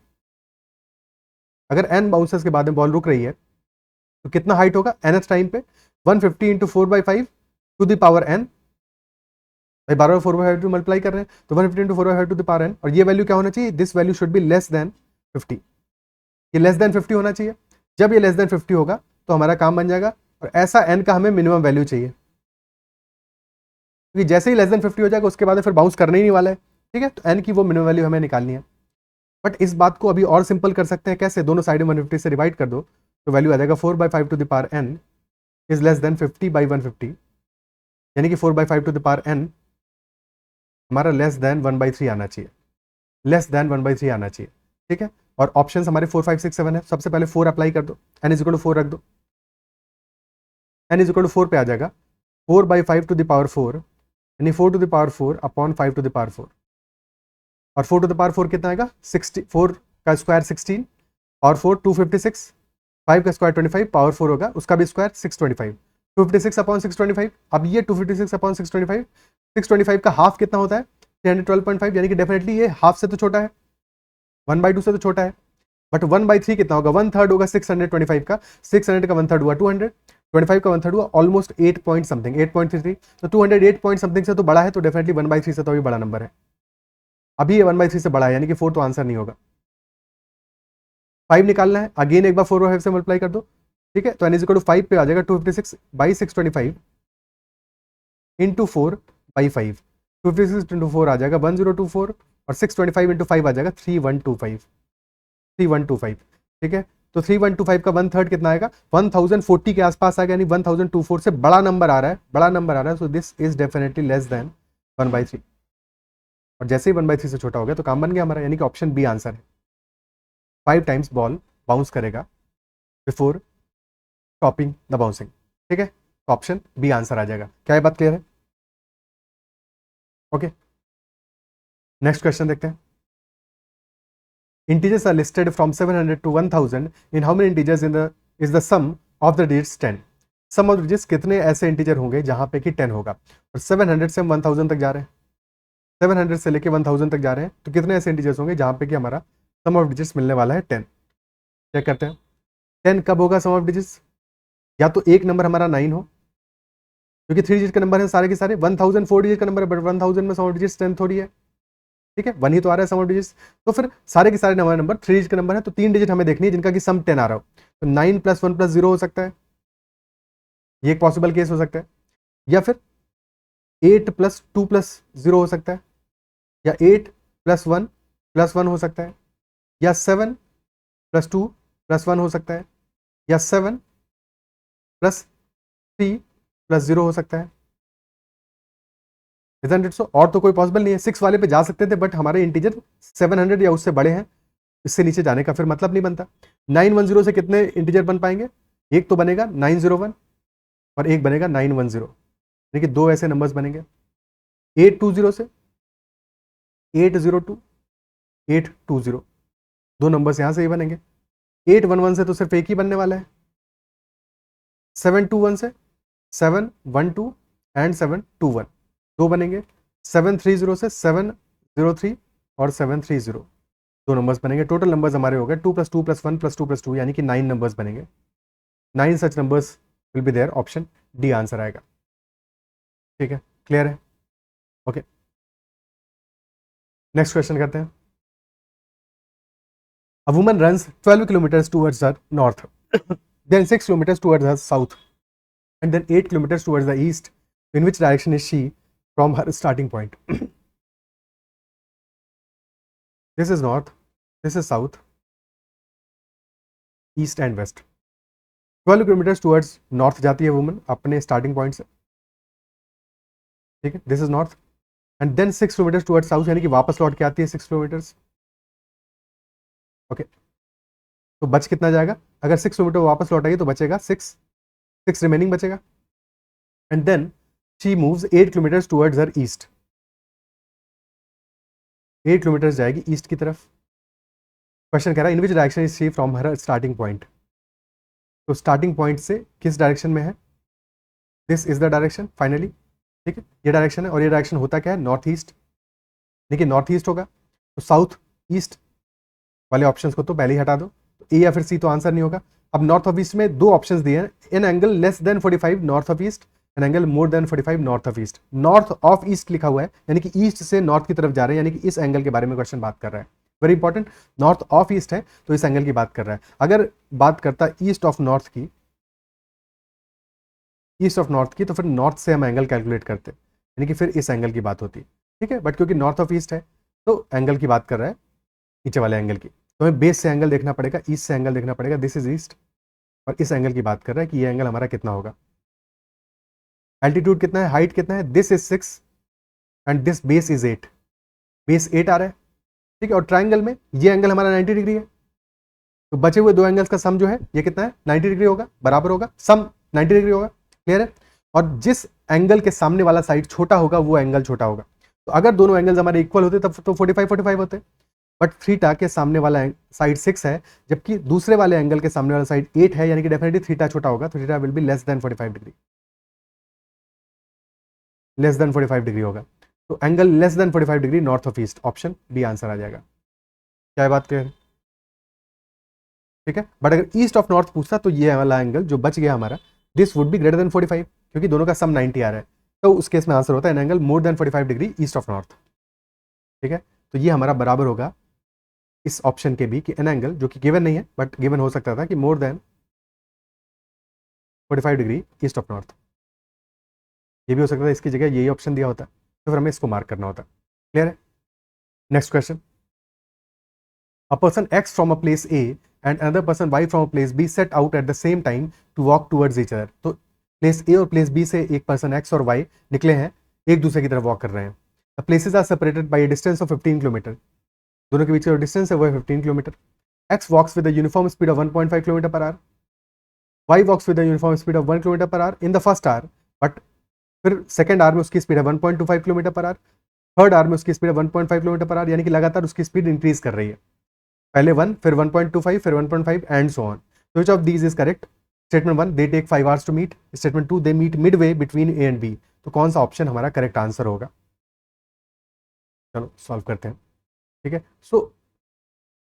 अगर n बाउंसेस के बाद में बॉल रुक रही है तो कितना हाइट होगा nth टाइम पे 150 into 4/5 to the power n, भाई 12 4/5 मल्टीप्लाई कर रहे हैं तो 150 into 4/5 to the power n, और ये वैल्यू क्या होना चाहिए, this value should be less than 50, ये लेस देन 50 होना चाहिए। जब ये लेस देन 50 होगा तो हमारा काम बन जाएगा, और ऐसा n का हमें मिनिमम वैल्यू चाहिए, क्योंकि जैसे ही लेस देन 50 हो जाएगा उसके बाद फिर बाउंस करने ही नहीं वाला है, ठीक है। तो n की वो मिनिमम वैल्यू हमें निकालनी है। बट इस बात को अभी और सिंपल कर सकते हैं, कैसे, दोनों साइड 150 से डिवाइड कर दो तो वैल्यू आ जाएगा 4/5 to the power n is less than 50/150, यानी कि 4/5 टू द पावर n हमारा लेस देन 1/3 आना चाहिए, लेस देन 1/3 आना चाहिए, ठीक है। और ऑप्शन हमारे 4 5 6 7 है, सबसे पहले 4 अप्लाई कर दो, n इज इक्वल टू 4 रख दो, n इज इक्वल टू 4 पे आ जाएगा 4/5 टू द पावर 4, यानी 4 to the power 4 upon 5 to the power 4, और 4 टू द पावर 4 कितना आएगा 4 का स्क्वायर 16 और 4 256, 5 का स्क्वायर 25, पावर 4 होगा उसका भी स्क्वायर 625, 256 अपॉन 625। अब ये 256 अपॉन 625, 625 का हाफ कितना होता है 312.5, यानी कि डेफिनेटली ये हाफ से तो छोटा है, 1/2 से तो छोटा है। बट 1/3 कितना होगा, 1/3 होगा 625 का, 600 का 1/3 हुआ 200, 25 का 1/3 हुआ ऑलमोस्ट 8 पॉइंट समथिंग, 8.33, तो 208 पॉइंट समथिंग से तो बड़ा है, तो डेफिनेटली 1/3 से तो अभी बड़ा नंबर है, अभी ये 1/3 से बड़ा है, यानी कि 4 तो आंसर नहीं होगा। 5 निकालना है, अगेन एक बार 4/5 से मल्टीप्लाई कर दो, ठीक है। तो n इज इक्वल टू 5 पे आ जाएगा 256/625 इंटू 4/5, 256 इंटू 4 आ जाएगा 1024, और 625 इंटू 5 आ जाएगा 3125, ठीक है। तो 3125 का 1/3 कितना आएगा 1040 के आसपास आएगा, यानी 1024 से बड़ा नंबर आ रहा है, बड़ा नंबर आ रहा है, so this is definitely less than 1/3, और जैसे ही 1/3 से छोटा हो गया तो काम बन गया हमारा, यानी कि ऑप्शन बी आंसर है, 5 टाइम्स बॉल बाउंस करेगा बिफोर स्टॉपिंग द बाउंसिंग, ठीक है। तो ऑप्शन बी आंसर आ जाएगा, क्या ये बात क्लियर है, ओके। नेक्स्ट क्वेश्चन देखते हैं। Integers are listed from 700 to 1000. In how many integers is the sum of the digits 10? Sum of digits कितने ऐसे इंटीजर होंगे जहां पे कि 10 होगा, और 700 से हम 1000 तक जा रहे हैं, 700 से लेके 1000 तक जा रहे हैं, तो कितने ऐसे इंटीजर्स होंगे जहां पे कि हमारा सम ऑफ डिजिट्स मिलने वाला है 10। चेक करते हैं 10 कब होगा सम ऑफ डिजिट्स, या तो एक नंबर हमारा 9 हो, क्योंकि 3 डिजिट का नंबर है सारे के सारे, 1000 4 डिजिट का नंबर है, बट 1000 में सम ऑफ डिजिट्स 10 थोड़ी है, ठीक है, 1 ही तो आ रहा है सम ऑफ डिजिट्स। तो फिर सारे के सारे नंबर 3 डिजिट का नंबर है, तो 3 डिजिट हमें देखनी है जिनका कि सम 10 आ रहा हो, तो 9 + 1 + 0 हो सकता है, ये एक पॉसिबल केस हो सकता है, या फिर 8 + 2 + 0 हो सकता है, या 8 + 1 + 1 हो सकता है, या 7 + 2 + 1 हो सकता है, या 7 + 3 + 0 हो सकता है, इजंट इट सो। और तो कोई पॉसिबल नहीं है, 6 वाले पे जा सकते थे, बट हमारे इंटीजर 700 या उससे बड़े हैं, इससे नीचे जाने का फिर मतलब नहीं बनता। 910 से कितने इंटीजर बन पाएंगे, एक तो बनेगा 901 और एक बनेगा 910, देखिए दो ऐसे नंबर्स बनेंगे। 820 से 802, 820, दो नंबर्स यहां से ही बनेंगे। 811 से तो सिर्फ एक ही बनने वाला है, 721 से 712 एंड 721 दो बनेंगे, 730 से 703 और 730 दो नंबर्स बनेंगे। टोटल नंबर्स हमारे हो गए 2 + 2 + 1 + 2 + 2, यानी कि 9 नंबर्स बनेंगे। 9 such numbers will be there, option D answer आएगा, ठीक है, क्लियर है, ओके। नेक्स्ट क्वेश्चन करते हैं। A woman runs 12 kilometres towards the north, then 6 kilometers towards the south, and then 8 kilometers towards the east. In which direction is she from her starting point? This is north, this is south, east and west. 12 kilometres towards north जाती है woman अपने starting point से, ठीक है, this is north, and then 6 kilometres towards south, यानी कि वापस लौट के आती है 6 किलोमीटर्स, ओके। तो बच कितना जाएगा, अगर 6 किलोमीटर वापस लौट आएगी तो बचेगा 6 रिमेनिंग बचेगा, and then she moves 8 kilometre towards her east, 8 kilometre जाएगी ईस्ट की तरफ। क्वेश्चन कह रहा है in which direction is she from her starting point, तो स्टार्टिंग पॉइंट से किस डायरेक्शन में है, this is the direction finally, ठीक है, ये डायरेक्शन है। और ये डायरेक्शन होता क्या है, नॉर्थ ईस्ट, देखिए नॉर्थ ईस्ट होगा, तो साउथ ईस्ट वाले ऑप्शंस को तो पहले ही हटा दो, तो ए या फिर सी तो आंसर नहीं होगा। अब नॉर्थ ऑफ ईस्ट में दो ऑप्शंस दिए हैं, an angle less than 45 north of east, an angle more than 45 north of east. North of east लिखा हुआ है यानी कि ईस्ट से नॉर्थ की तरफ जा रहे हैं, यानी कि इस एंगल के बारे में क्वेश्चन बात कर रहा है। Very important, north of east है तो इस एंगल की बात कर रहा है। अगर बात करता ईस्ट ऑफ नॉर्थ की, ईस्ट ऑफ नॉर्थ की, तो फिर नॉर्थ से हम एंगल कैलकुलेट करते, यानी कि फिर इस एंगल की बात होती, ठीक है। बट क्योंकि नॉर्थ ऑफ ईस्ट है तो एंगल की बात कर रहा है, नीचे वाले एंगल की, तो हमें बेस से एंगल देखना पड़ेगा, ईस्ट से एंगल देखना पड़ेगा, दिस इज ईस्ट, और इस एंगल की बात कर रहा है कि ये एंगल हमारा कितना होगा, एल्टीट्यूड कितना है, हाइट कितना है, this is 6 and this base is 8, base 8 आ रहा है, ठीक है। और ट्राइंगल में ये एंगल हमारा 90 डिग्री है, तो बचे हुए दो एंगल्स का सम जो है ये कितना है, 90 डिग्री होगा, बराबर होगा, सम 90 डिग्री होगा, क्लियर है। और जिस एंगल के सामने वाला साइड छोटा होगा वो एंगल छोटा होगा, तो अगर दोनों एंगल्स हमारे इक्वल होते तब तो 45 होते, बट थीटा के सामने वाला साइड 6 है जबकि दूसरे वाले एंगल के सामने वाला साइड 8 है, यानी कि डेफिनेटली थीटा छोटा होगा, तो theta will be less than 45 degree, less than 45 degree होगा। तो angle less than 45 degree north of east, option B answer आ जाएगा। क्या बात क्लियर है, ठीक है। बट अगर ईस्ट ऑफ नॉर्थ पूछता तो ये वाला एंगल जो बच गया हमारा, this would be greater than 45, क्योंकि दोनों का सम 90 आ रहा है, तो उस केस में आंसर होता है an angle more than 45 degree east of north, ठीक है। तो ये हमारा बराबर होगा इस ऑप्शन के भी कि एन एंगल, जो कि गिवन नहीं है बट गिवन हो सकता था कि more than 45 degree east of north, ये भी हो सकता था इसकी जगह यही ऑप्शन दिया होता, तो फिर हमें इसको मार्क करना होता, क्लियर है। Next question, a person X from a place A and another person Y from a place B set out at the same time to walk towards each other। तो प्लेस A और place B से एक person X और Y निकले हैं, एक दूसरे की तरफ वॉक कर रहे हैं। The places are separated by a distance of 15 kilometre, दोनों के बीच का डिस्टेंस है वो है 15 kilometre. X walks with a uniform speed of 1.5 kilometre per hour, Y walks with a uniform speed of 1 kilometre per hour in the first hour, but फिर second hour में उसकी speed है 1.25 kilometre per hour, third our में उसकी speed है 1.5 kilometre per hour, यानी कि लगातार उसकी स्पीड इंक्रीज कर रही है, पहले 1 फिर 1.25 फिर 1.5 एंड सो ऑन। तो which of these is correct, statement 1 they take 5 hours to meet, statement 2 they meet midway between A and B, तो कौन सा ऑप्शन हमारा करेक्ट आंसर होगा, चलो सॉल्व करते हैं, ठीक है। सो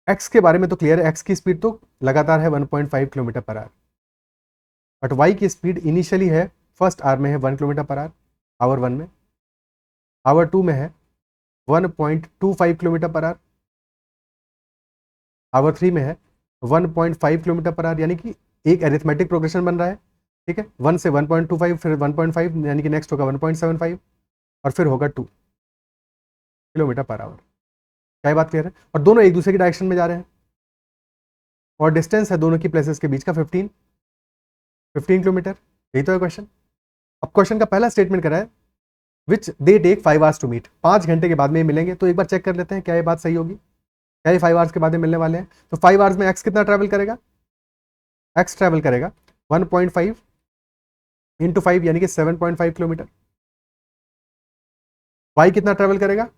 एक्स के बारे में तो क्लियर है, एक्स की स्पीड तो लगातार है 1.5 kilometre per hour, but why की स्पीड इनिशियली है फर्स्ट आवर में है 1 किलोमीटर पर आवर, आवर 1 में, आवर 2 में है 1.25 किलोमीटर पर आवर, आवर 3 में है 1.5 किलोमीटर पर आवर, यानी कि एक एरिथमेटिक प्रोग्रेशन बन रहा है, ठीक है। 1 से 1.25 फिर 1.5 यानी कि नेक्स्ट होगा 1.75 और फिर होगा 2 किलोमीटर पर आवर। क्या बात क्लियर है, और दोनों एक दूसरे की डायरेक्शन में जा रहे हैं और डिस्टेंस है दोनों की प्लेसेस के बीच का 15 किलोमीटर, यही तो है क्वेश्चन। अब क्वेश्चन का पहला स्टेटमेंट करा है which they take 5 hours to meet, 5 घंटे के बाद में मिलेंगे, तो एक बार चेक कर लेते हैं क्या ये बात सही होगी, क्या ये 5 आवर्स के बाद में मिलने वाले हैं। तो 5 आवर्स में एक्स कितना ट्रैवल करेगा, एक्स ट्रैवल करेगा 1.5 इंटू 5 यानी कि 7.5 किलोमीटर, वाई कितना ट्रैवल करेगा,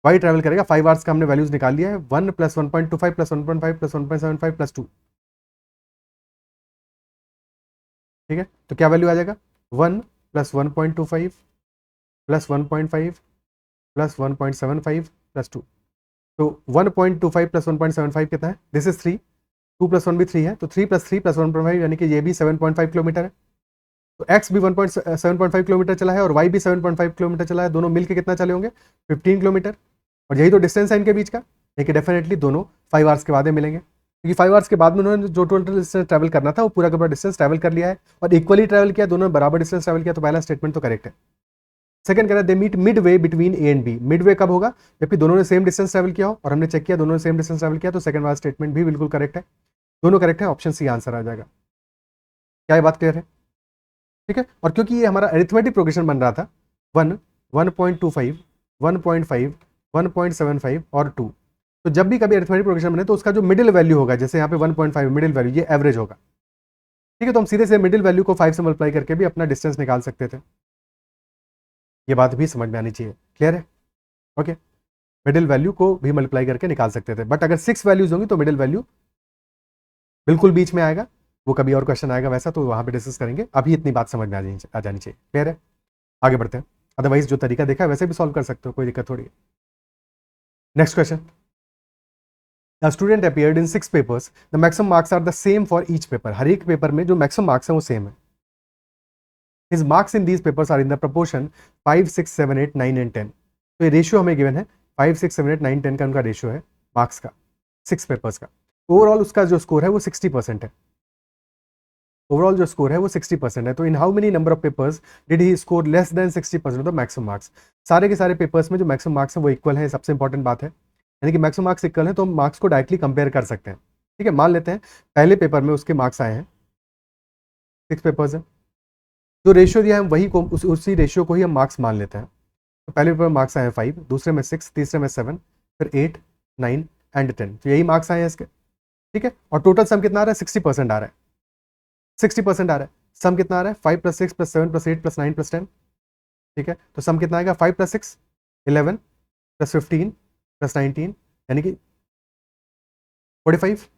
वाई ट्रैवल करेगा 5 आवर्स का हमने वैल्यूज निकाल लिया है 1 प्लस 1.25 प्लस 1.5 प्लस 1.75 प्लस 2, ठीक है। तो क्या वैल्यू आ जाएगा 1 प्लस 1.25 प्लस 1.5 प्लस 1.75 प्लस 2, तो 1.25 प्लस 1.75 कितना है, दिस इज 3, 2 प्लस 1 भी 3 है, तो 3 प्लस 3 प्लस 1.5 यानी कि ये भी 7.5 किलोमीटर है। तो x भी 7.5 किलोमीटर चला है और y भी 7.5 किलोमीटर चला है, दोनों मिलके कितना चले होंगे 15 किलोमीटर, और यही तो डिस्टेंस है इनके बीच का, लेकिन डेफिनेटली दोनों 5 आवर्स के बाद मिलेंगे, क्योंकि 5 आवर्स के बाद में उन्होंने जो टोटल डिस्टेंस ट्रैवल करना था वो पूरा का पूरा डिस्टेंस ट्रैवल कर लिया है और इक्वली ट्रैवल किया, दोनों बराबर डिस्टेंस ट्रैवल किया, तो पहला स्टेटमेंट तो करेक्ट है। सेकंड कह रहा है they meet midway between A and B, midway कब होगा, जबकि दोनों ने सेम डिस्टेंस ट्रैवल किया हो, और हमने चेक किया दोनों ने सेम डिस्टेंस ट्रैवल किया, तो सेकंड वाला स्टेटमेंट भी बिल्कुल करेक्ट है, दोनों करेक्ट है, ऑप्शन सी आंसर आ जाएगा। क्या ये बात क्लियर है, ठीक है। और क्योंकि ये हमारा अरिथमेटिक प्रोग्रेशन बन रहा था 1, 1.25, 1.5, 1.75 और 2, तो जब भी कभी अरिथमेटिक प्रोग्रेशन बने तो उसका जो मिडिल वैल्यू होगा, जैसे यहाँ पे 1.5 मिडिल वैल्यू, ये एवरेज होगा, ठीक है। तो हम सीधे से मिडिल वैल्यू को 5 से मल्टीप्लाई करके भी अपना डिस्टेंस निकाल सकते थे, ये बात भी समझ में आनी चाहिए, क्लियर है? ओके, मिडिल वैल्यू को भी मल्टीप्लाई करके निकाल सकते थे, बट अगर 6 वैल्यूज होंगी तो मिडिल वैल्यू बिल्कुल बीच में आएगा। वो कभी और क्वेश्चन आएगा वैसा, तो वहां पे डिस्कस करेंगे। अभी इतनी बात समझ में आ जानी चाहिए, क्लियर है? आगे बढ़ते हैं, अदरवाइज जो तरीका देखा है वैसे भी सॉल्व कर सकते हो, कोई दिक्कत थोड़ी है। Next question, the student appeared in 6 papers, the maximum marks are the same for each paper. हर एक पेपर में जो मैक्सिमम मार्क्स है वो सेम है। His marks in these papers are in the proportion 5, 6, 7, 8, 9 and 10। तो ये रेशियो हमें गिवन है, 5, 6, 7, 8, 9, 10 का उनका रेशियो है मार्क्स का 6 पेपर्स का। ओवरऑल उसका जो स्कोर है वो 60% है। ओवरऑल जो स्कोर है वो 60% है। तो in how many number of papers did he score less than 60% of the maximum marks. सारे के सारे पेपर्स में जो मैक्सिमम मार्क्स है वो इक्वल है, सबसे इंपॉर्टेंट बात है। यानी कि मैक्सिमम मार्क्स इक्वल है तो हम मार्क्स को डायरेक्टली कंपेयर कर सकते हैं। ठीक है, मान लेते हैं पहले पेपर में उसके मार्क्स आए हैं, 6 पेपर्स है, जो रेशियो दिया है वही को उसी रेशियो को ही हम मार्क्स मान लेते हैं। तो पहले पेपर में मार्क्स आए हैं 5, दूसरे में 6, तीसरे में 7, फिर 8, 9 एंड 10, तो यही मार्क्स आए हैं इसके। ठीक है, और टोटल सम कितना आ रहा है? 60% आ रहा है। 60% आ रहा है। सम कितना आ रहा है? 5 + 6 + 7 + 8 + 9 + 10। ठीक है, तो सम कितना आएगा? 5 + 6 11 + 15 + 19, यानी कि 45।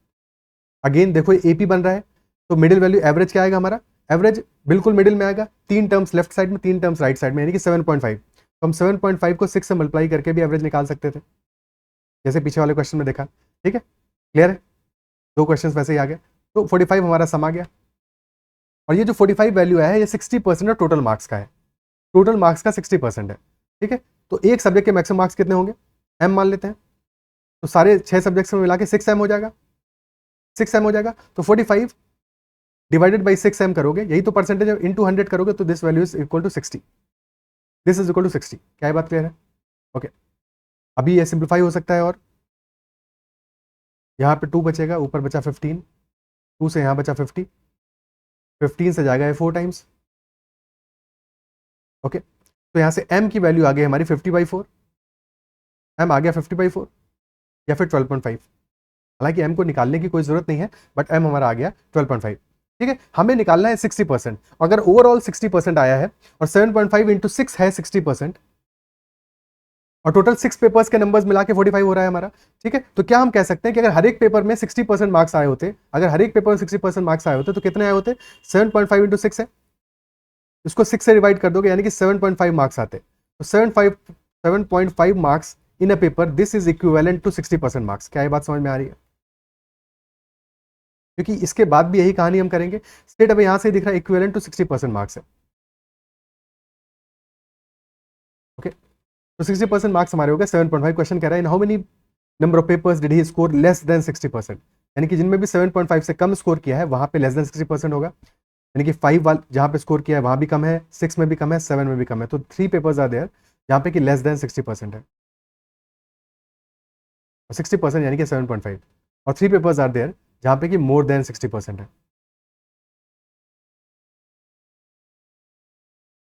अगेन देखो एपी बन रहा है, तो मिडिल वैल्यू एवरेज क्या आएगा हमारा? एवरेज बिल्कुल मिडिल में आएगा, 3 टर्म्स लेफ्ट साइड में, 3 टर्म्स राइट साइड में, यानी कि 7.5। तो हम 7.5 को 6 से मल्टीप्लाई करके भी एवरेज निकाल सकते थे, जैसे पीछे वाले क्वेश्चन में देखा। ठीक है, क्लियर है? 2 क्वेश्चन वैसे ही आ गए, तो 45 हमारा सम आ गया। और ये जो 45 वैल्यू है ये 60% ऑफ टोटल मार्क्स का है। टोटल मार्क्स का 60% है। ठीक है, तो एक सब्जेक्ट के मैक्सिमम मार्क्स कितने होंगे? एम मान लेते हैं, तो सारे 6 सब्जेक्ट्स में मिला के 6m हो जाएगा। 6m हो जाएगा, तो 45 डिवाइडेड बाई 6m करोगे, यही तो परसेंटेज है, इंटू 100 करोगे, तो this value is equal to 60। This is equal to 60। क्या ये बात क्लियर है? ओके, अभी ये सिंप्लीफाई हो सकता है, और यहाँ पे 2 बचेगा, ऊपर बचा 15, 2 से यहाँ बचा 50, 15 से जाएगा ये 4 टाइम्स। ओके, तो यहाँ से m की वैल्यू आ गई हमारी 50/4। m आ गया 50/4 या फिर 12.5। हालांकि m को निकालने की कोई जरूरत नहीं है, बट m हमारा आ गया 12.5। ठीक है, हमें निकालना है 60%। अगर ओवरऑल 60% आया है और 7.5 इंटू 6 है 60%, और टोटल 6 पेपर्स के नंबर्स मिला के 45 हो रहा है हमारा। ठीक है, तो क्या हम कह सकते हैं कि अगर हर एक पेपर में 60% मार्क्स आए होते, अगर हर एक पेपर में 60% मार्क्स आए होते तो कितने आए होते? 7.5 इंटू 6 है, इसको 6 से डिवाइड कर दोगे, यानी कि 7.5 मार्क्स आते। तो 7.5 marks in a paper, this is equivalent to 60% marks. क्या ये बात समझ में आ रही है? क्योंकि इसके बाद भी यही कहानी हम करेंगे। स्टेट अब यहां से दिख रहा है इक्विवेलेंट टू 60% मार्क्स है। ओके, तो 60% मार्क्स हमारे हो गए। 7.5 क्वेश्चन कह रहा है in how many number of papers did he score less than 60%, यानी कि जिनमें भी 7.5 से कम स्कोर किया है वहां पे लेस देन 60% होगा। यानी कि 5 वाल जहां पे स्कोर किया है वहां भी कम है, 6 में भी कम है, 7 में भी कम है। तो 3 पेपर्स आर देयर जहां पे कि लेस देन 60% है, 60% यानी कि 7.5, और 3 पेपर्स आर देयर जहां पे कि मोर देन 60% है।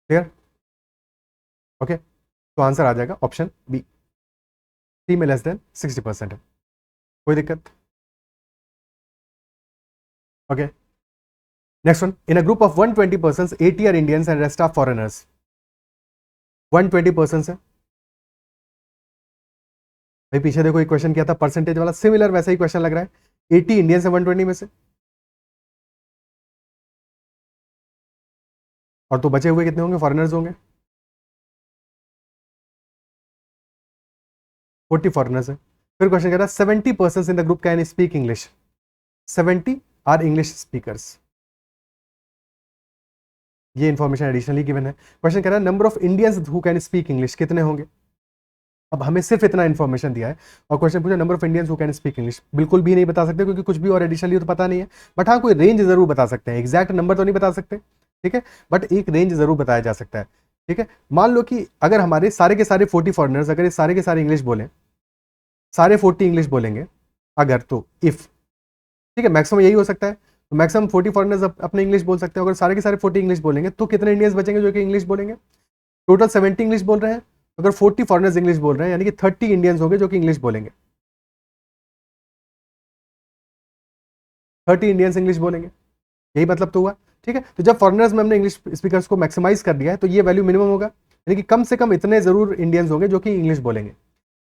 क्लियर? ओके, तो आंसर आ जाएगा ऑप्शन बी, 3 में लेस देन 60% है। कोई दिक्कत? Okay, next one, in a group of 120 persons 80 are Indians and rest are foreigners. 120 person है भाई, पीछे देखो एक क्वेश्चन किया था परसेंटेज वाला, सिमिलर वैसा ही क्वेश्चन लग रहा है। 80 इंडियंस है 120 में से, और तो बचे हुए कितने होंगे? फॉरेनर्स होंगे, 40 फॉरेनर्स है। फिर क्वेश्चन कह रहा है 70 person in the group can speak English, 70 are English speakers. ये इन्फॉर्मेशन एडिशनली गिवन है। क्वेश्चन कह रहा है number of Indians who can speak English, कितने होंगे? अब हमें सिर्फ इतना इन्फॉर्मेशन दिया है, और क्वेश्चन पूछा number of Indians who can speak English. बिल्कुल भी नहीं बता सकते, क्योंकि कुछ भी और एडिशनली तो पता नहीं है, बट हाँ कोई रेंज जरूर बता सकते हैं। एग्जैक्ट नंबर तो नहीं बता सकते, ठीक है, बट एक रेंज जरूर बताया जा सकता है। ठीक है, मान लो कि अगर हमारे सारे के सारे 40 फॉरनर्स अगर ये सारे के सारे इंग्लिश बोले, सारे 40 इंग्लिश बोलेंगे अगर, तो इफ, ठीक है, मैक्सिमम यही हो सकता है। तो मैक्सिमम 40 फॉरनर्स अपने इंग्लिश बोल सकते हैं। अगर सारे के सारे 40 इंग्लिश बोलेंगे तो कितने इंडियंस बचेंगे जो कि इंग्लिश बोलेंगे? टोटल 70 इंग्लिश बोल रहे हैं, अगर 40 फॉरनर्स इंग्लिश बोल रहे हैं यानी कि 30 इंडियंस होंगे जो कि इंग्लिश बोलेंगे, 30 इंडियंस इंग्लिश बोलेंगे, यही मतलब तो हुआ। ठीक है, तो जब फॉरनर्स में हमने इंग्लिश स्पीकर्स को मैक्सिमाइज कर दिया है तो ये वैल्यू मिनिमम होगा। यानी कि कम से कम इतने जरूर इंडियंस होंगे जो कि इंग्लिश बोलेंगे।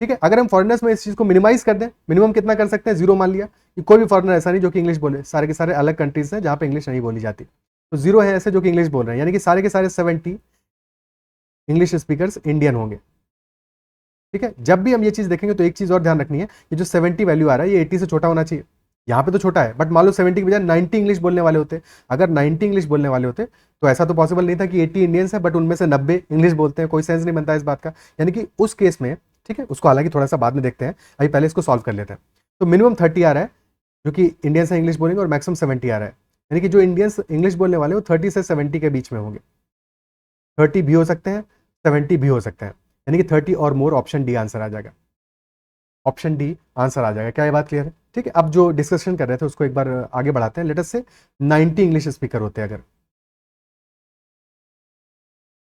ठीक है, अगर हम फॉरेनर्स में इस चीज को मिनिमाइज कर दें, मिनिमम कितना कर सकते हैं, 0 मान लिया कि कोई भी फॉरेनर ऐसा नहीं जो कि इंग्लिश बोले, सारे के सारे अलग कंट्रीज हैं जहां पे इंग्लिश नहीं बोली जाती, तो 0 है ऐसे जो कि इंग्लिश बोल रहे हैं, यानी कि सारे के सारे 70 इंग्लिश स्पीकर्स इंडियन होंगे। ठीक है, जब भी हम ये चीज देखेंगे तो एक चीज और ध्यान रखनी है, ये जो 70 वैल्यू आ रहा है ये 80 से छोटा होना चाहिए। यहाँ पे तो छोटा है, बट मान लो 70 के बजाय 90 इंग्लिश बोलने वाले होते, अगर 90 इंग्लिश बोलने वाले होते तो ऐसा तो पॉसिबल नहीं था कि 80 इंडियंस है बट उनमें से 90 इंग्लिश बोलते हैं, कोई सेंस नहीं बनता इस बात का। यानी कि उस केस में, ठीक है, उसको हालांकि थोड़ा सा बाद में देखते हैं, अभी पहले इसको सॉल्व कर लेते हैं। तो मिनिमम 30 आ रहा है जो कि इंडियंस इंग्लिश बोलेंगे और मैक्सिमम 70 आ रहा है, यानी कि जो इंडियंस इंग्लिश बोलने वाले वो 30 से 70 के बीच में होंगे। 30 भी हो सकते हैं, 70 भी हो सकते हैं, यानी कि 30 or more, option D answer आ जाएगा, ऑप्शन डी आंसर आ जाएगा। क्या ये बात क्लियर है? ठीक है, अब जो डिस्कशन कर रहे थे उसको एक बार आगे बढ़ाते हैं। लेट अस से 90 इंग्लिश स्पीकर होते,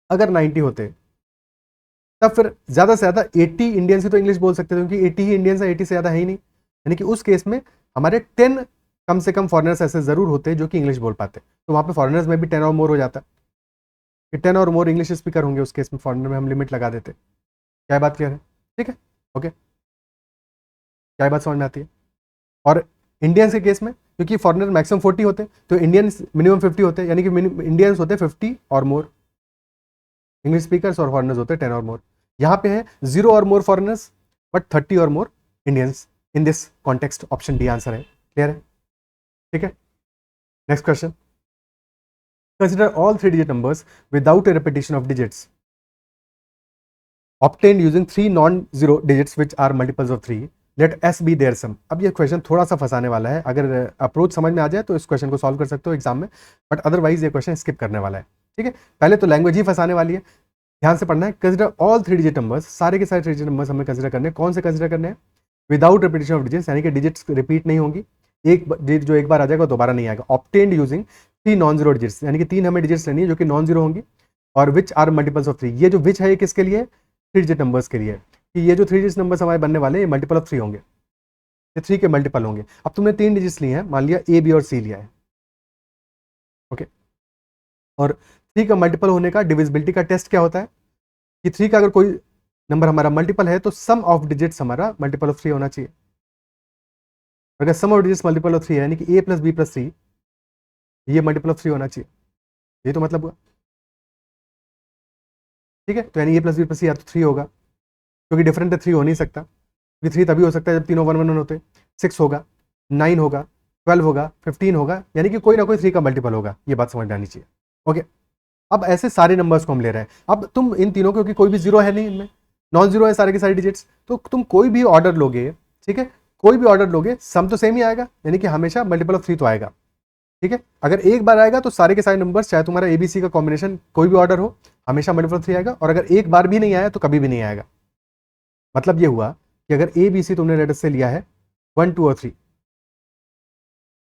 अगर 90 होते तब फिर ज्यादा से ज्यादा 80 इंडियंस ही तो इंग्लिश बोल सकते थे, क्योंकि 80 ही इंडियंस है, 80 से ज्यादा है ही नहीं। यानी कि उस केस में हमारे 10 कम से कम फॉरेनर्स ऐसे जरूर होते जो कि इंग्लिश बोल पाते, तो वहां पे फॉरेनर्स में भी 10 और मोर हो जाता कि 10 और मोर इंग्लिश स्पीकर होंगे, उस केस में फॉरेनर में हम लिमिट लगा देते। क्या बात क्लियर है? ठीक है, ओके, क्या बात समझ में आती है? और इंडियंस के केस में क्योंकि फॉरेनर मैक्सिमम 40 होते तो इंडियंस मिनिमम 50 होते, यानी कि इंडियंस होते 50 और मोर, इंग्लिश स्पीकर्स और फॉरेनर्स होते 10 और मोर। यहाँ पे है 0 और मोर foreigners but 30 or more Indians in this context, option D answer है। क्लियर है? ठीक है, next question, consider all 3 digit numbers without a repetition of digits obtained using 3 non-zero digits which are multiples of 3, let s be their sum। अब ये question थोड़ा सा फंसाने वाला है, अगर अप्रोच समझ में आ जाए तो इस क्वेश्चन को सॉल्व कर सकते हो एग्जाम में, बट अदरवाइज ये क्वेश्चन स्किप करने वाला है। ठीक है, पहले तो लैंग्वेज ही फंसाने वाली है, ध्यान से पढ़ना है। कंसिडर ऑल 3 डिजिट नंबर्स, सारे के सारे 3 डिजिट नंबर्स हमें कंसिडर करने, कौन से कंसिडर करने हैं? विदाउट रिपीटिशन ऑफ डिजिट्स, यानी कि डिजिट्स रिपीट नहीं होंगी, एक डिजिट जो एक बार आ जाएगा दोबारा नहीं आएगा। Obtained using 3 non zero digits, यानी कि 3 हमें डिजिट्स लेनी है जो कि नॉन जीरो होंगी, और विच आर मल्टीपल्स ऑफ 3, ये जो विच है ये किसके लिए? 3 डिजिट नंबर्स के लिए, कि ये जो 3 डिजिट नंबर्स हमारे बनने वाले हैं ये मल्टीपल ऑफ 3 होंगे, ये 3 के मल्टीपल होंगे। अब तुमने 3 डिजिट्स लिए हैं, मान लिया ए बी और सी लिया है, ओके, और 3 का मल्टीपल होने का डिविजिबिलिटी का टेस्ट क्या होता है कि 3 का अगर कोई नंबर हमारा मल्टीपल है तो सम ऑफ डिजिट्स हमारा मल्टीपल ऑफ 3 होना चाहिए। अगर सम ऑफ डिजिट्स मल्टीपल ऑफ 3 है, यानी कि ए प्लस बी प्लस सी, ये मल्टीपल ऑफ 3 होना चाहिए, ये तो मतलब हुआ। ठीक है, तो यानी ए प्लस बी प्लस सी या तो 3 होगा, क्योंकि डिफरेंट है 3 हो नहीं सकता, क्योंकि 3 तभी हो सकता है जब तीनों 1 1 1 होते। 6 होगा, 9 होगा, 12 होगा, 15 होगा, यानी कि कोई ना कोई 3 का मल्टीपल होगा, ये बात समझ में आनी चाहिए। ओके, अब ऐसे सारे नंबर्स को हम ले रहे हैं। अब तुम इन तीनों, क्योंकि कोई भी जीरो है नहीं इनमें, नॉन जीरो है सारे के सारे डिजिट्स, तो तुम कोई भी ऑर्डर लोगे, ठीक है, कोई भी ऑर्डर लोगे सम तो सेम ही आएगा, यानी कि हमेशा मल्टीपल ऑफ 3 तो आएगा। ठीक है, अगर एक बार आएगा तो सारे के सारे नंबर्स, चाहे तुम्हारा एबीसी का कॉम्बिनेशन कोई भी ऑर्डर हो, हमेशा मल्टीपल ऑफ 3 आएगा, और अगर एक बार भी नहीं आया तो कभी भी नहीं आएगा। मतलब ये हुआ कि अगर ए बी सी तुमने लेटर से लिया है 1 2 और 3,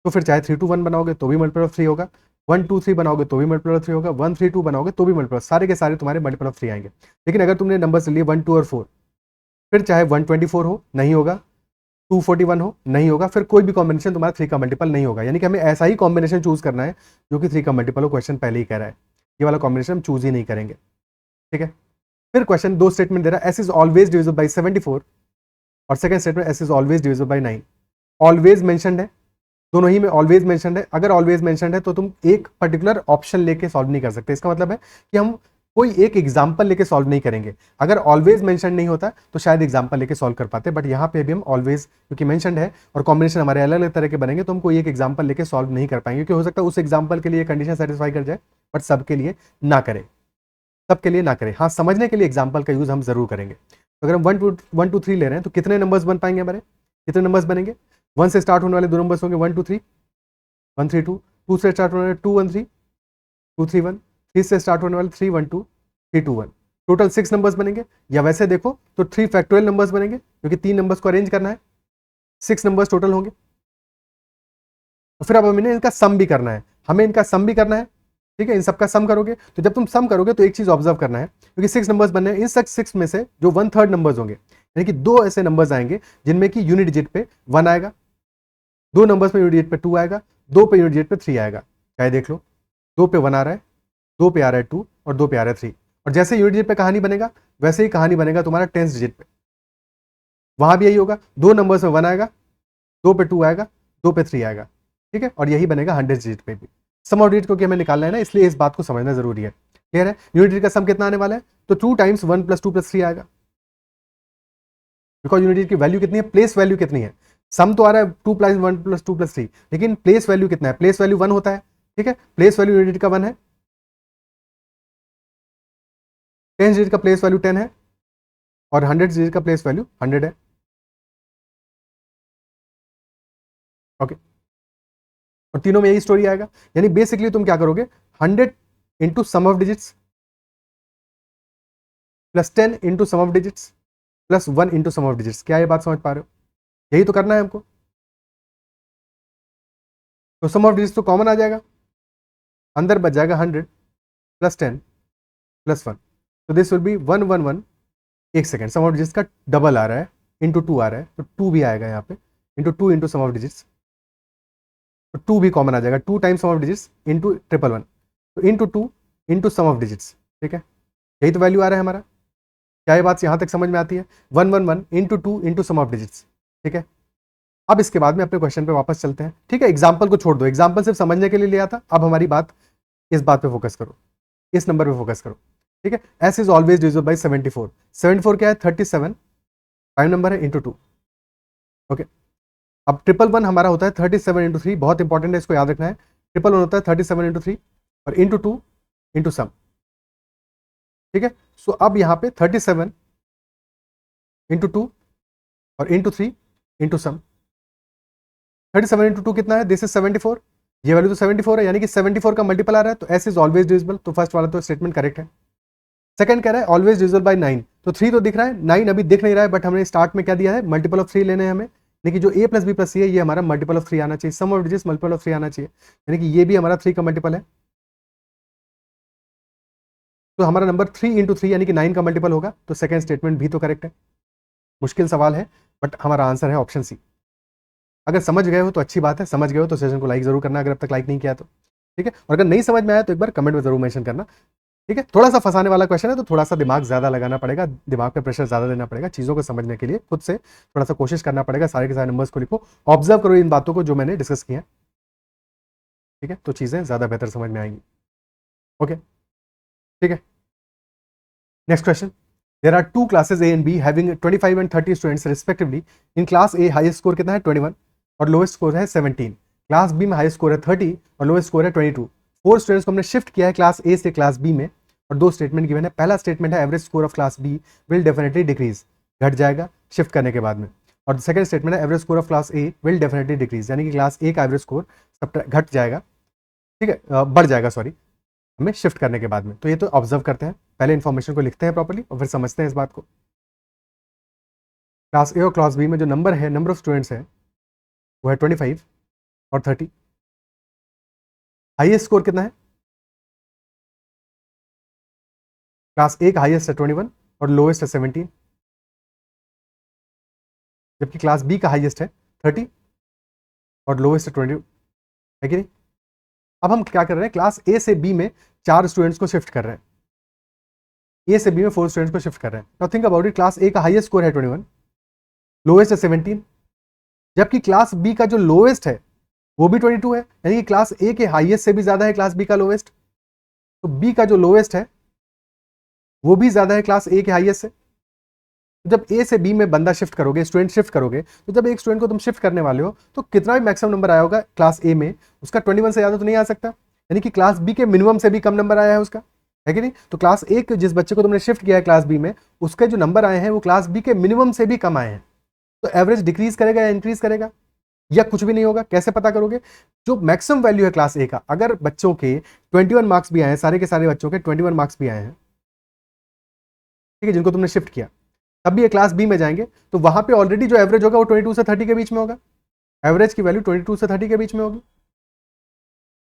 तो फिर चाहे 3 2 1 बनाओगे तो भी मल्टीपल ऑफ 3 होगा, 1 2 3 बनाओगे तो भी मल्टीपल ऑफ 3 होगा, 1 3 2 बनाओगे तो भी मल्टीपल, सारे के सारे तुम्हारे मल्टीपल ऑफ 3 आएंगे। लेकिन अगर तुमने नंबर लिए 1 2 और 4, फिर चाहे 124 हो नहीं होगा, 241 हो नहीं होगा, फिर कोई भी कॉम्बिनेशन तुम्हारा 3 का मल्टीपल नहीं होगा। यानी कि हमें ऐसा ही कॉम्बिनेशन चूज करना है जो कि 3 का मल्टीपल हो, क्वेश्चन पहले ही कह रहा है, ये वाला कॉम्बिनेशन हम चूज ही नहीं करेंगे। ठीक है, फिर क्वेश्चन 2 स्टेटमेंट दे रहा है, S is always divisible by 74, और second statement S is always divisible by 9। Always mentioned है, दोनों ही में ऑलवेज मेंशनड है। अगर ऑलवेज मेंशनड है तो तुम एक पर्टिकुलर ऑप्शन लेके सॉल्व नहीं कर सकते, इसका मतलब है कि हम कोई एक एग्जाम्पल लेके सॉल्व नहीं करेंगे। अगर ऑलवेज मेंशन नहीं होता तो शायद एग्जाम्पल लेके सॉल्व कर पाते, बट यहाँ पे भी हम ऑलवेज क्योंकि मेंशनड है और कॉम्बिनेशन हमारे अलग अलग तरह के बनेंगे, तो हम कोई एक एग्जाम्पल लेके सॉल्व नहीं कर पाएंगे, क्योंकि हो सकता है उस एग्जाम्पल के लिए कंडीशन सेटिस्फाई कर जाए बट सबके लिए ना करे, सबके लिए ना करे। हाँ, समझने के लिए एग्जाम्पल का यूज हम जरूर करेंगे। तो अगर हम 1 2 3 ले रहे हैं तो कितने नंबर्स बन पाएंगे हमारे, कितने नंबर्स बनेंगे? 1 से स्टार्ट होने वाले 2 नंबर्स होंगे 1 2 3, 1 3 2, 2 से स्टार्ट होने वाले 2 1 3, 2 3 1, 3 से स्टार्ट होने वाले 3 1 2, 3 2 1, टोटल 6 नंबर्स बनेंगे। या वैसे देखो तो 3 फैक्टोरियल नंबर्स बनेंगे, क्योंकि 3 नंबर्स को अरेंज करना है, 6 नंबर्स टोटल होंगे। तो फिर अब हमें इनका सम भी करना है, हमें इनका सम भी करना है। ठीक है, इन सबका सम करोगे, तो जब तुम सम करोगे तो एक चीज ऑब्जर्व करना है, क्योंकि 6 नंबर्स बनने हैं, इन 6 में से जो 1/3 नंबर्स होंगे, यानी कि 2 ऐसे नंबर्स आएंगे जिनमें कि यूनिट डिजिट पे 1 आएगा, 2 नंबर्स में यूनिट डिजिट पे 2 आएगा, 2 पे यूनिट डिजिट पे 3 आएगा। चाहे देख लो, 2 पे 1 आ रहा है, 2 पे आ रहा है 2, और 2 पे आ रहा है 3, और जैसे यूनिट डिजिट पे कहानी बनेगा वैसे ही कहानी बनेगा तुम्हारा 10th डिजिट पे। वहां भी यही होगा, 2 नंबर्स में 1 आएगा, 2 पे 2 आएगा, 2 पे 3 आएगा, ठीक है। और यही बनेगा 100 डिजिट पे भी। सम ऑफ डिजिट क्योंकि हमें निकालना है ना, इसलिए इस बात को समझना जरूरी है। क्लियर है? यूनिट डिजिट का सम कितना आने वाला है? तो 2 टाइम्स 1 + 2 + 3 आएगा, बिकॉज यूनिट डिजिट की वैल्यू कितनी है, प्लेस वैल्यू कितनी है। सम तो आ रहा है 2 + 1 + 2 + 3, लेकिन प्लेस वैल्यू कितना है? प्लेस वैल्यू 1 होता है, ठीक है। प्लेस वैल्यू यूनिट डिजिट का 1 है, 10 डिजिट का प्लेस वैल्यू 10 है, और 100 डिजिट का प्लेस वैल्यू 100 है। ओके, और तीनों में यही स्टोरी आएगा। यानी बेसिकली तुम क्या करोगे, 100 into sum of digits plus 10 into sum of digits plus 1 into sum of digits. क्या ये बात समझ पा रहे हो? यही तो करना है हमको। तो सम ऑफ डिजिट्स तो कॉमन आ जाएगा, अंदर बच जाएगा 100 प्लस 10 प्लस 1। तो दिस विल बी 111। एक सेकेंड, सम ऑफ डिजिट्स का डबल आ रहा है, इंटू 2 आ रहा है, तो 2 भी आएगा यहाँ पे, into 2 into sum of digits, तो 2 भी कॉमन आ जाएगा, 2 times sum of digits into 111, तो into 2 into sum of digits, ठीक है। यही तो वैल्यू आ रहा है हमारा। क्या ये बात यहाँ तक समझ में आती है? 111 into 2 into sum of digits, ठीक है। अब इसके बाद में अपने क्वेश्चन पे वापस चलते हैं, ठीक है। एग्जाम्पल को छोड़ दो, एग्जाम्पल सिर्फ समझने के लिए लिया था। अब हमारी बात इस बात पे फोकस करो, इस नंबर पे फोकस करो, ठीक है। S is always divisible by 74। 74 क्या है? 37 प्राइम नंबर है, इंटू 2। ओके, अब 111 हमारा होता है 37 इंटू 3, बहुत इंपॉर्टेंट है, इसको याद रखना है। 111 होता है 37 इंटू 3 और इंटू 2 इंटू सम, ठीक है। सो अब यहाँ पे 37 इंटू 2 और इंटू 3 इंटू सम। 37 इंटू 2 कितना है? This is 74। ये वैल्यू तो 74 है, यानी कि 74 का मल्टीपल आ रहा है, तो एस इज ऑलवेज डिविजिबल। तो फर्स्ट वाला तो स्टेटमेंट करेक्ट है। सेकंड कह रहा है ऑलवेज डिविजिबल बाय 9, तो 3 तो दिख रहा है, 9 अभी दिख नहीं रहा है, बट हमने स्टार्ट में क्या दिया है, मल्टीपल ऑफ 3 लेने हैं हमें। लेकिन जो a + b + c है, ये हमारा मल्टीपल ऑफ 3 आना चाहिए, सम ऑफ डिजिट्स मल्टीपल ऑफ 3 आना चाहिए, यानी कि ये भी हमारा 3 का मल्टीपल है। तो हमारा नंबर 3 इंटू 3 यानी कि 9 का मल्टीपल होगा, तो सेकंड स्टेटमेंट भी तो करेक्ट है। मुश्किल सवाल है, बट हमारा आंसर है ऑप्शन सी। अगर समझ गए हो तो अच्छी बात है, समझ गए हो तो सेशन को लाइक जरूर करना, अगर अब तक लाइक नहीं किया तो, ठीक है। और अगर नहीं समझ में आया तो एक बार कमेंट में जरूर मेंशन करना, ठीक है। थोड़ा सा फंसाने वाला क्वेश्चन है, तो थोड़ा सा दिमाग ज्यादा लगाना पड़ेगा, दिमाग पे प्रेशर ज्यादा देना पड़ेगा, चीजों को समझने के लिए खुद से थोड़ा सा कोशिश करना पड़ेगा। सारे के सारे नंबर्स को लिखो, ऑब्जर्व करो इन बातों को जो मैंने डिस्कस किया, ठीक है, तो चीजें ज्यादा बेहतर समझ में आएंगी। ओके, ठीक है। Next question, there are 2 classes A and B having 25 and 30 students respectively. In class A highest score कितना है? 21 और लोएस्ट स्कोर है 17। क्लास B में हाईएस्ट स्कोर है 30 और लोएस्ट स्कोर है 22। 4 स्टूडेंट्स को हमने शिफ्ट किया है क्लास A से क्लास B में, और 2 स्टेटमेंट गिवन है। पहला स्टेटमेंट है average score of class B will definitely decrease, घट जाएगा शिफ्ट करने के बाद में। और सेकंड स्टेटमेंट है average score of class A will definitely decrease, यानी कि क्लास A का एवरेज स्कोर सब घट जाएगा, ठीक है, बढ़ जाएगा सॉरी, हमें शिफ्ट करने के बाद में। तो ये तो ऑब्जर्व करते हैं, पहले इन्फॉर्मेशन को लिखते हैं प्रॉपर्ली और फिर समझते हैं इस बात को। क्लास A और क्लास B में जो नंबर है, नंबर ऑफ स्टूडेंट्स है, वो है 25 और 30। हाईएस्ट स्कोर कितना है? क्लास A का हाईएस्ट है 21 और लोएस्ट है 17, जबकि क्लास B का हाईएस्ट है 30 और लोएस्ट है 20, है कि नहीं? अब हम क्या कर रहे हैं, क्लास A से B में 4 स्टूडेंट्स को शिफ्ट कर रहे हैं, A से B में 4 स्टूडेंट्स को शिफ्ट कर रहे हैं। Now think about it, class A का हाईएस्ट स्कोर है 21, लोएस्ट है 17, जबकि क्लास B का जो लोएस्ट है वो भी 22 है, यानी कि क्लास A के हाईएस्ट से भी ज्यादा है क्लास B का लोएस्ट। तो B का जो लोएस्ट है वो भी ज्यादा है क्लास A के हाईएस्ट से। जब A से B में बंदा शिफ्ट करोगे, स्टूडेंट शिफ्ट करोगे, तो जब एक स्टूडेंट को तुम शिफ्ट करने वाले हो, तो कितना भी मैक्सिमम नंबर आया होगा क्लास A में, उसका 21 से ज्यादा तो नहीं आ सकता, यानी कि क्लास B के मिनिमम से भी कम नंबर आया है उसका, है कि नहीं? तो क्लास A के जिस बच्चे को तुमने शिफ्ट किया है क्लास B में, उसके जो नंबर आए हैं वो क्लास B के मिनिमम से भी कम आए हैं। तो एवरेज डिक्रीज करेगा या इंक्रीज करेगा, या कुछ भी नहीं होगा? कैसे पता करोगे? जो मैक्सिमम वैल्यू है क्लास A का, अगर बच्चों के 21 मार्क्स भी आए हैं, सारे के सारे बच्चों के 21 मार्क्स भी आए हैं, ठीक है, जिनको तुमने शिफ्ट किया, तब भी ये क्लास B में जाएंगे, तो वहां पे ऑलरेडी जो एवरेज होगा वो 22 से 30 के बीच में होगा, एवरेज की वैल्यू 22 से 30 के बीच में होगी।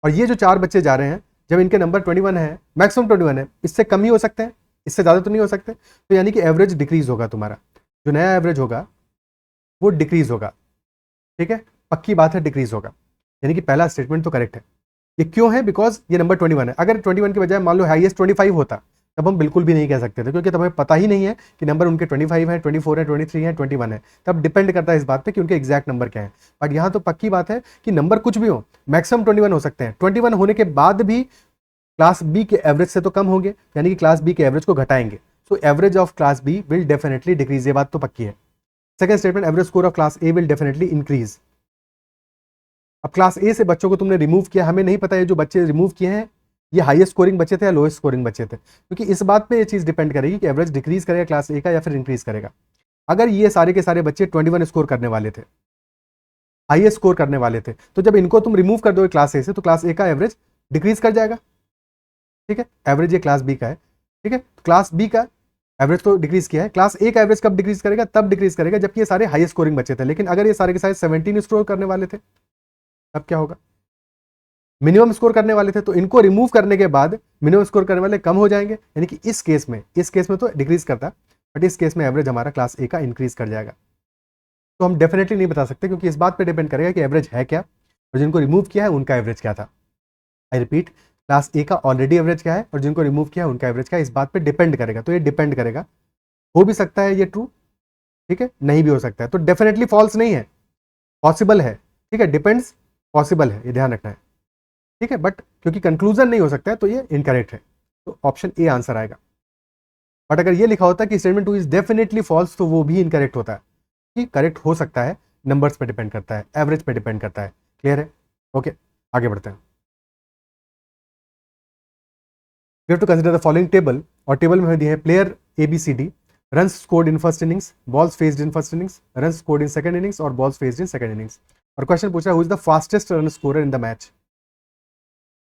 और ये जो 4 बच्चे जा रहे हैं, जब इनके नंबर 21 है, मैक्सिमम 21 है, इससे कम ही हो सकते हैं, इससे ज्यादा तो नहीं हो सकते, तो यानी कि एवरेज डिक्रीज होगा, तुम्हारा जो नया एवरेज होगा वो डिक्रीज होगा, ठीक है, पक्की बात है, डिक्रीज होगा, यानी कि पहला स्टेटमेंट तो करेक्ट है। ये क्यों है? बिकॉज ये नंबर 21 है। अगर 21 के बजाय मान लो हाईएस्ट 25 होता, तब हम बिल्कुल भी नहीं कह सकते थे, क्योंकि तब हमें पता ही नहीं है कि नंबर उनके 25 है, 24 है, 23 है, 21 है। तब डिपेंड करता है इस बात पे कि उनके एग्जैक्ट नंबर क्या है। बट यहाँ तो पक्की बात है कि नंबर कुछ भी हो, मैक्सिमम 21 हो सकते हैं। 21 होने के बाद भी क्लास बी के एवरेज से तो कम होंगे, यानी कि क्लास बी के एवरेज को घटाएंगे। So average of class B will definitely decrease, ये बात तो पक्की है। Second statement, average score of class A will definitely increase. अब क्लास ए से बच्चों को तुमने रिमूव किया, हमें नहीं पता ये जो बच्चे रिमूव किए हैं ये हाईएस्ट स्कोरिंग बच्चे थे या लोएस्ट स्कोरिंग बच्चे थे, क्योंकि इस बात पे ये चीज डिपेंड करेगी कि एवरेज डिक्रीज करेगा क्लास ए का या फिर इंक्रीज करेगा। अगर ये सारे के सारे बच्चे 21 स्कोर करने वाले थे, हाईएस्ट स्कोर करने वाले थे, तो जब इनको तुम रिमूव कर दोगे क्लास ए से तो क्लास ए का एवरेज डिक्रीज कर जाएगा। ठीक है, एवरेज ये क्लास बी का है। ठीक है, तो क्लास बी का एवरेज तो डिक्रीज किया है, क्लास ए का एवरेज कब डिक्रीज करेगा? तब डिक्रीज करेगा जबकि ये सारे हाईएस्ट स्कोरिंग बच्चे थे। लेकिन अगर ये सारे के सारे 17 स्कोर करने वाले थे तब क्या होगा? मिनिमम स्कोर करने वाले थे, तो इनको रिमूव करने के बाद मिनिमम स्कोर करने वाले कम हो जाएंगे, यानी कि इस केस में तो डिक्रीज करता, बट इस केस में एवरेज हमारा क्लास ए का इंक्रीज कर जाएगा। तो हम डेफिनेटली नहीं बता सकते, क्योंकि इस बात पे डिपेंड करेगा कि एवरेज है क्या और जिनको रिमूव किया है उनका एवरेज क्या था। आई रिपीट, क्लास ए का ऑलरेडी एवरेज क्या है और जिनको रिमूव किया है उनका एवरेज क्या है, इस बात पे डिपेंड करेगा। तो ये डिपेंड करेगा, हो भी सकता है ये ट्रू, ठीक है, नहीं भी हो सकता है। तो डेफिनेटली फॉल्स नहीं है, पॉसिबल है। ठीक है, डिपेंड्स, पॉसिबल है, ये ध्यान रखना है। ठीक है, बट क्योंकि कंक्लूजन नहीं हो सकता है तो ये इनकरेक्ट है, तो ऑप्शन ए आंसर आएगा। बट अगर ये लिखा होता है कि स्टेटमेंट 2 इज डेफिनेटली फॉल्स, तो वो भी इनकरेक्ट होता है, कि करेक्ट हो सकता है, नंबर्स पे डिपेंड करता है, एवरेज पे डिपेंड करता है। क्लियर है? ओके, आगे बढ़ते हैं। We have to consider the following table, और टेबल में हमें दिए हैं player A B C D, runs scored in first innings, balls faced in first innings, runs scored in second innings और balls faced in second innings. और question पूछा who is the fastest run scorer in the match,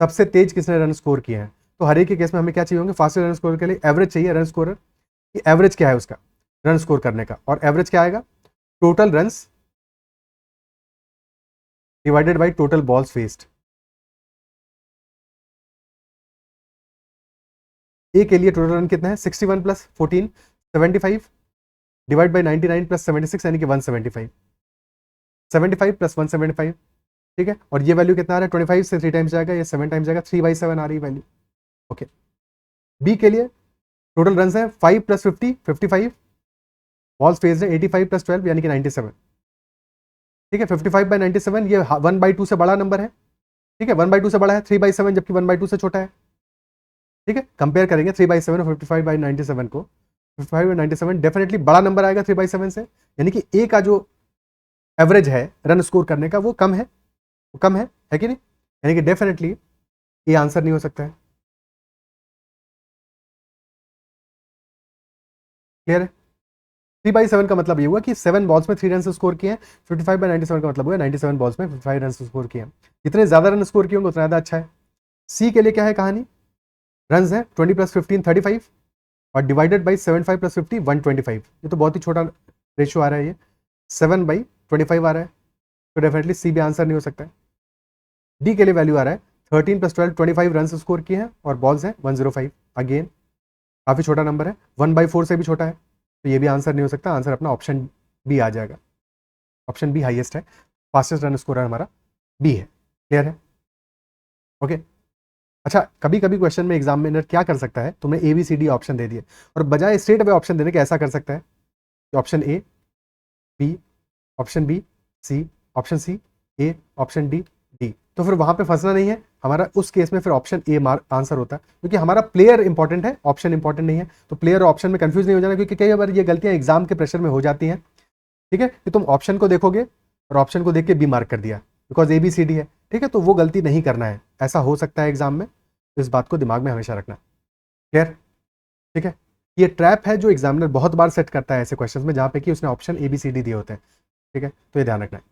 सबसे तेज किसने run score किए हैं। तो हर एक के केस में हमें क्या चाहिए होंगे? फास्टेस्ट रन स्कोर के लिए एवरेज चाहिए, रन स्कोरर की एवरेज क्या है उसका रन स्कोर करने का, और एवरेज क्या आएगा? Total runs divided by total balls faced. A के लिए टोटल रन कितना है? 61 प्लस 14 75 डिवाइड बाई 99 प्लस 76 यानी कि 175, 75 प्लस 175। ठीक है, और ये वैल्यू कितना आ रहा है? 25 से 3 टाइम्स जाएगा, ये 7 टाइम्स जाएगा, 3/7 आ रही वैल्यू। ओके, बी के लिए टोटल रन है 5 प्लस 50 55, बॉल्स फेज है 85 प्लस 12 यानी कि 97। ठीक है, 55/97 ये 1/2 से बड़ा नंबर है। ठीक है, 1/2 से बड़ा है, 3/7 जबकि 1/2 से छोटा है। ठीक है, कंपेयर करेंगे 3/7 और 55/97 को। 55/97 डेफिनेटली बड़ा नंबर आएगा 3/7 से, यानी कि ए का जो एवरेज है रन स्कोर करने का वो कम है, वो कम है कि नहीं? यानी कि डेफिनेटली ये आंसर नहीं हो सकता है। क्लियर है? 3/7 का मतलब ये हुआ कि 7 बॉल्स में 3 रन स्कोर किए हैं। 55/97 का मतलब हुआ 97 बॉल्स में 55 रन स्कोर किए हैं। जितने ज्यादा रन स्कोर किए होंगे उतना ज्यादा अच्छा है। सी के लिए क्या है कहानी? रन है 20 प्लस 15 35 और डिवाइडेड बाई 75 प्लस 50 125। ये तो बहुत ही छोटा रेशियो आ रहा है, ये 7/25 आ रहा है, तो डेफिनेटली सी भी आंसर नहीं हो सकता है। डी के लिए वैल्यू आ रहा है 13 प्लस 12 25 रन स्कोर किए हैं और बॉल्स हैं 105। अगेन काफी छोटा नंबर है, 1/4 से भी छोटा है, तो ये भी आंसर नहीं हो सकता। आंसर अपना ऑप्शन बी आ जाएगा। ऑप्शन बी हाईएस्ट है, फास्टेस्ट रन स्कोरर हमारा बी है। क्लियर है? ओके। अच्छा, कभी कभी क्वेश्चन में एग्जामिनर क्या कर सकता है, तुम्हें A B C D option दे दिए और बजाय स्ट्रेट अवे ऑप्शन देने के ऐसा कर सकता है कि option A B, option B C, option C A, option D D. तो फिर वहां पे फंसना नहीं है हमारा, उस केस में फिर ऑप्शन ए आंसर होता है, क्योंकि हमारा प्लेयर इंपॉर्टेंट है, ऑप्शन इंपॉर्टेंट नहीं है। तो प्लेयर और ऑप्शन में कंफ्यूज नहीं हो जाना, क्योंकि कई बार ये गलतियां एग्जाम के प्रेशर में हो जाती हैं। ठीक है, कि तुम ऑप्शन को देखोगे और ऑप्शन को देख के बी मार्क कर दिया because A B C D है। ठीक है, तो वो गलती नहीं करना है, ऐसा हो सकता है एग्जाम में, तो इस बात को दिमाग में हमेशा रखना। क्लियर? ठीक है, ये ट्रैप है जो एग्जामिनर बहुत बार सेट करता है ऐसे क्वेश्चन में जहां पे कि उसने option A B C D दिए होते हैं। ठीक है, तो ये ध्यान रखना है।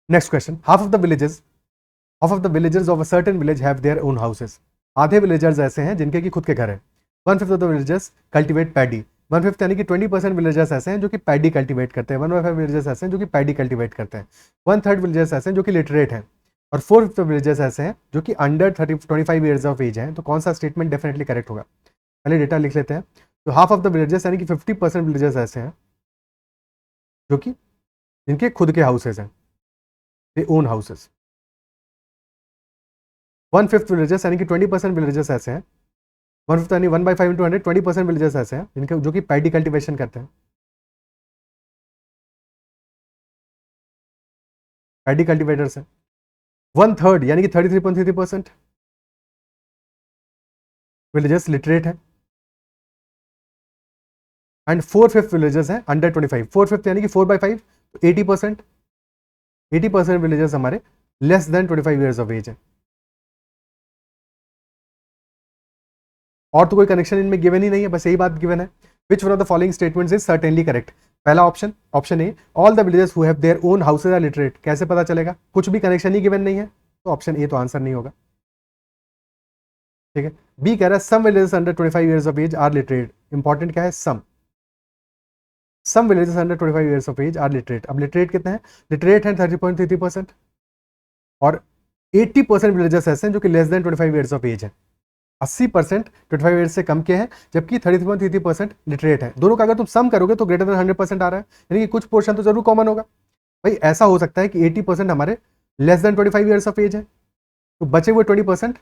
Next question, half of the villagers of a certain village have their own houses. आधे विलेजर्स ऐसे हैं जिनके की खुद के घर है। 1/5 of the villagers cultivate paddy. 1/5 यानी कि 20% विलेजर्स ऐसे हैं जो कि पैडी कल्टिवेट करते हैं। 1/5 विलेजर्स ऐसे हैं जो कि पैडी कल्टिवेट करते हैं। 1/3 विलेजर्स ऐसे हैं जो कि लिटरेट हैं, और 4/5 विलेजर्स ऐसे हैं जो कि अंडर 25 ईयर्स ऑफ एज हैं। तो कौन सा स्टेटमेंट डेफिनेटली करेक्ट होगा? पहले डेटा लिख लेते हैं। तो हाफ ऑफ द विलेजर्स यानी कि 50% विलेजर्स ऐसे हैं जो कि जिनके खुद के हाउसेज हैं, दे ओन हाउसेज। 1/5 विलेजर्स यानी कि 20% विलेजर्स ऐसे हैं 1/5 यानी 1/5 इंटू 100, 20% विलेजेस ऐसे हैं जिनके जो कि पैडी कल्टिवेशन करते हैं, पैडी कल्टिवेटर्स हैं। 1/3 यानी कि 33.33% विलेजेस लिटरेट है, एंड 4/5 विलेजेस हैं अंडर 25। 4/5 यानी कि 4/5, 80%, 80% विलेजेस हमारे less than 25 years of age है। और तो कोई कनेक्शन इनमें गिवन ही नहीं है, बस यही बात गिवन है। Which one of the following statements is certainly correct? पहला option, option A, all the villages who have their own houses are literate. कैसे पता चलेगा? कुछ भी कनेक्शन ही गिवन नहीं है, तो ऑप्शन ए तो आंसर नहीं होगा। ठीक है, बी कह रहा है some villages under 25 years of age are literate. Important क्या है? Some villages under 25 years of age are literate. अब लिटरेट कितने हैं? लिटरेट हैं 30.33%, और 80% विलेजेस ऐसे हैं जो कि less than 25 years of age है। 80% 25 ईयर्स से कम के हैं, जबकि 33.33% लिटरेट है। दोनों का अगर तुम सम करोगे तो ग्रेटर देन 100% आ रहा है, यानी कि कुछ पोर्शन तो जरूर कॉमन होगा। भाई ऐसा हो सकता है कि 80% हमारे less than 25 years of age है, तो बचे हुए 20%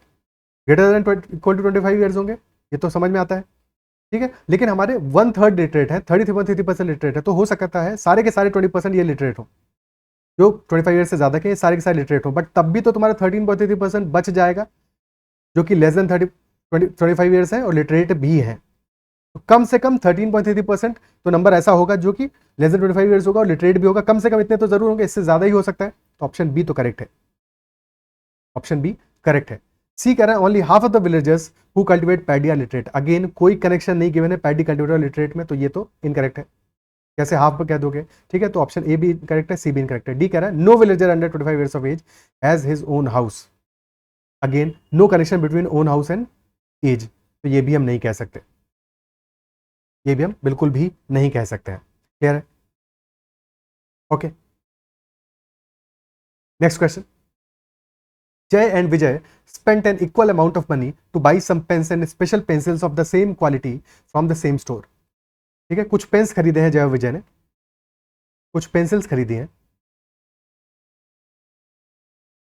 greater than equal to 25 years होंगे, ये तो समझ में आता है। ठीक है, लेकिन हमारे 1/3 लिटरेट है, 33.33% लिटरेट है, तो हो सकता है सारे के सारे 20% ये लिटरेट हो, जो 25 ईयर्स से ज्यादा के सारे के सारे लिटरेट हो, बट तब भी तो तुम्हारा 13.33% बच जाएगा जो कि लेस देन 25 ईयर्स है और लिटरेट भी है। तो कम से कम 13.33% तो नंबर ऐसा होगा जो कि लेस देन 25 ईयर्स होगा और लिटरेट भी होगा। कम से कम इतने तो जरूर होंगे, इससे ज्यादा ही हो सकता है। तो ऑप्शन बी तो करेक्ट है, ऑप्शन बी करेक्ट है। सी कह रहा है only half of the villagers who cultivate paddy are literate. Again कोई कनेक्शन नहीं गिवन है पैडी कल्टिवेटर और लिटरेट में, तो ये तो इनकरेक्ट है। कैसे हाफ पे कह दोगे? ठीक है, तो ऑप्शन ए भी करेक्ट है, सी भी इनकरेक्ट है। डी कह रहा है no villager under 25 years of age has his own house. Again no connection between own house and age, तो ये भी हम नहीं कह सकते, ये भी हम बिल्कुल भी नहीं कह सकते हैं। क्लियर है? Okay, next question. Jay and Vijay spent an equal amount of money to buy some pens and special pencils of the same quality from the same store. ठीक है, कुछ पेन्स खरीदे हैं जय और विजय ने, कुछ पेंसिल्स खरीदी हैं।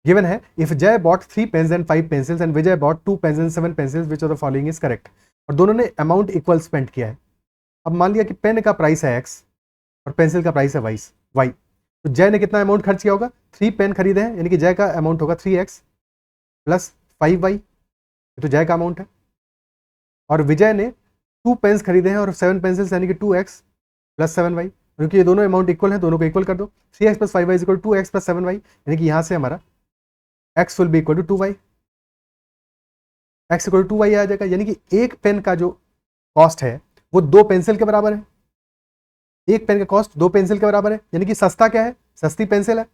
गिवन है if Jay bought 3 pens and 5 pencils and Vijay bought 2 pens and 7 pencils which of the following is correct. और दोनों ने अमाउंट इक्वल स्पेंड किया है। अब मान लिया कि पेन का प्राइस है x और पेंसिल का प्राइस है y, तो जय ने कितना अमाउंट खर्च किया होगा? 3 पेन खरीदे हैं, यानी कि जय का अमाउंट होगा 3x प्लस 5y, तो जय का अमाउंट है। और विजय ने 2 पेन्स खरीदे हैं और 7 पेंसिल्स, यानी कि 2x प्लस 7y, क्योंकि ये दोनों अमाउंट इक्वल है, दोनों को इक्वल कर दो। 3x plus 5y equal 2x plus 7y, यानी कि यहाँ से हमारा x will be equal to 2y, x equal to 2y आ जाएगा। यानी कि एक पेन का जो कॉस्ट है वो 2 पेंसिल के बराबर है। एक पेन का कॉस्ट 2 पेंसिल के बराबर है, यानी कि सस्ता क्या है? सस्ती पेंसिल है,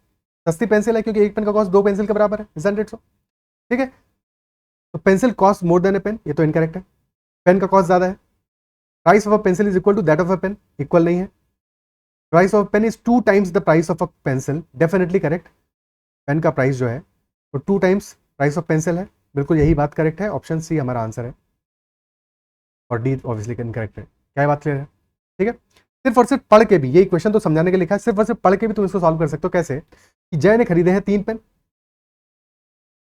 सस्ती पेंसिल है, क्योंकि एक पेन का कॉस्ट 2 पेंसिल के बराबर है, इजंट इट सो? ठीक है, तो pencil cost more than a pen, ये तो इनकरेक्ट है। पेन का कॉस्ट ज्यादा है। Price of a pencil is equal to that of a pen, equal नहीं है। Price of pen is 2 times the price of a pencil, definitely correct. Pen का price जो है वो 2 टाइम्स प्राइस ऑफ पेंसिल है, बिल्कुल यही बात करेक्ट है। ऑप्शन सी हमारा आंसर है, और डी ऑब्वियसली इनकरेक्ट है। क्या बात क्लियर है? ठीक है, सिर्फ और सिर्फ पढ़ के भी, ये क्वेश्चन तो समझाने के लिखा है, सिर्फ और सिर्फ पढ़ के भी तुम इसको सॉल्व कर सकते हो। कैसे? कि जय ने खरीदे हैं 3 पेन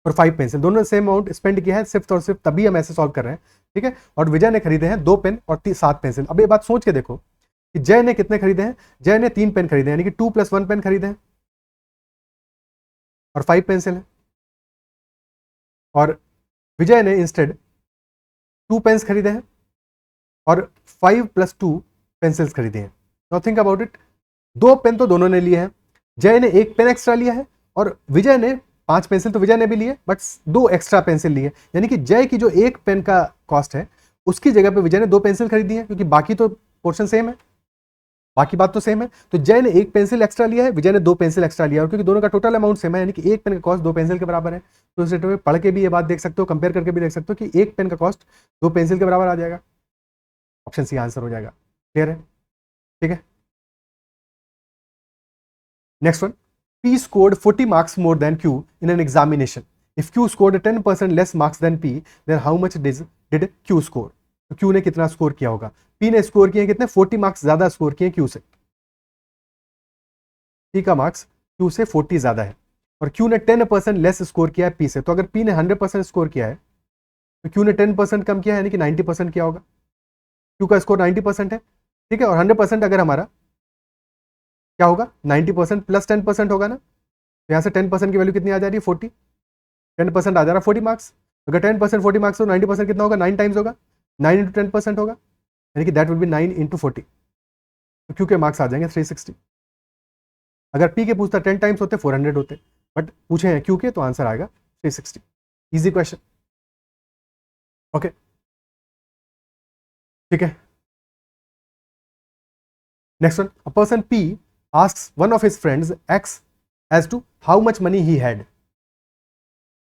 और 5 पेंसिल, दोनों ने सेम अमाउंट स्पेंड किया है, सिर्फ और सिर्फ तभी हम ऐसे सॉल्व कर रहे हैं। ठीक है, और विजय ने खरीदे हैं 2 पेन और 7 पेंसिल। अब ये बात सोच के देखो कि जय ने कितने खरीदे हैं? जय ने 3 पेन खरीदे हैं, यानी कि 2 + 1 पेन खरीदे हैं, और 5 पेंसिल है। और विजय ने इंस्टेड 2 पेन्स खरीदे हैं और 5 + 2 पेंसिल्स खरीदे हैं। Now think about it, 2 pen तो दोनों ने लिए हैं, जय ने 1 पेन एक्स्ट्रा लिया है, और विजय ने 5 पेंसिल तो विजय ने भी लिए, बट 2 एक्स्ट्रा पेंसिल लिए, यानी कि जय की जो 1 पेन का कॉस्ट है उसकी जगह पे विजय ने 2 पेंसिल खरीदी है, क्योंकि बाकी तो पोर्शन सेम है, बाकी बात तो सेम है। तो जय ने 1 पेंसिल एक्स्ट्रा लिया है, विजय ने 2 पेंसिल एक्स्ट्रा लिया, और क्योंकि दोनों का टोटल अमाउंट सेम है, यानी कि 1 पेन का कॉस्ट 2 पेंसिल के बराबर है। तो इस में पढ़ के भी ये बात देख सकते हो, कंपेयर करके भी देख सकते हो कि 1 पेन का कॉस्ट 2 पेंसिल के बराबर आ जाएगा। ऑप्शन सी आंसर हो जाएगा। क्लियर है? ठीक है, next one. P scored 40 marks more than Q in an examination. If Q scored 10% less marks than P, then how much did Q score? तो Q ने कितना स्कोर किया होगा? P ने स्कोर किए कितने? 40 मार्क्स ज्यादा स्कोर किए Q से। P का मार्क्स Q से 40 ज्यादा है, और Q ने 10% लेस स्कोर किया है P से। तो अगर P ने 100% स्कोर किया है तो क्यू ने 10% कम किया है, यानी कि 90% किया होगा। क्यू का स्कोर 90% है, ठीक है, और 100% अगर हमारा क्या होगा, 90% प्लस 10% होगा ना, तो यहाँ से 10% की वैल्यू कितनी आ जा रही है, 40। 10% आ जा रहा है 40 मार्क्स। अगर 10% 40 मार्क्स तो 90% कितना होगा, 9 टाइम्स होगा, 9 इंटू 10% होगा, यानी कि दैट विल बी 9 इंटू 40। तो क्यू के मार्क्स आ जाएंगे 360। अगर पी के पूछता 10 टाइम्स होते 400 होते, बट पूछे हैं क्यू के तो आंसर आएगा 360। इजी क्वेश्चन, ओके, ठीक है। Next one, a person P asks one of his friends X as to how much money he had.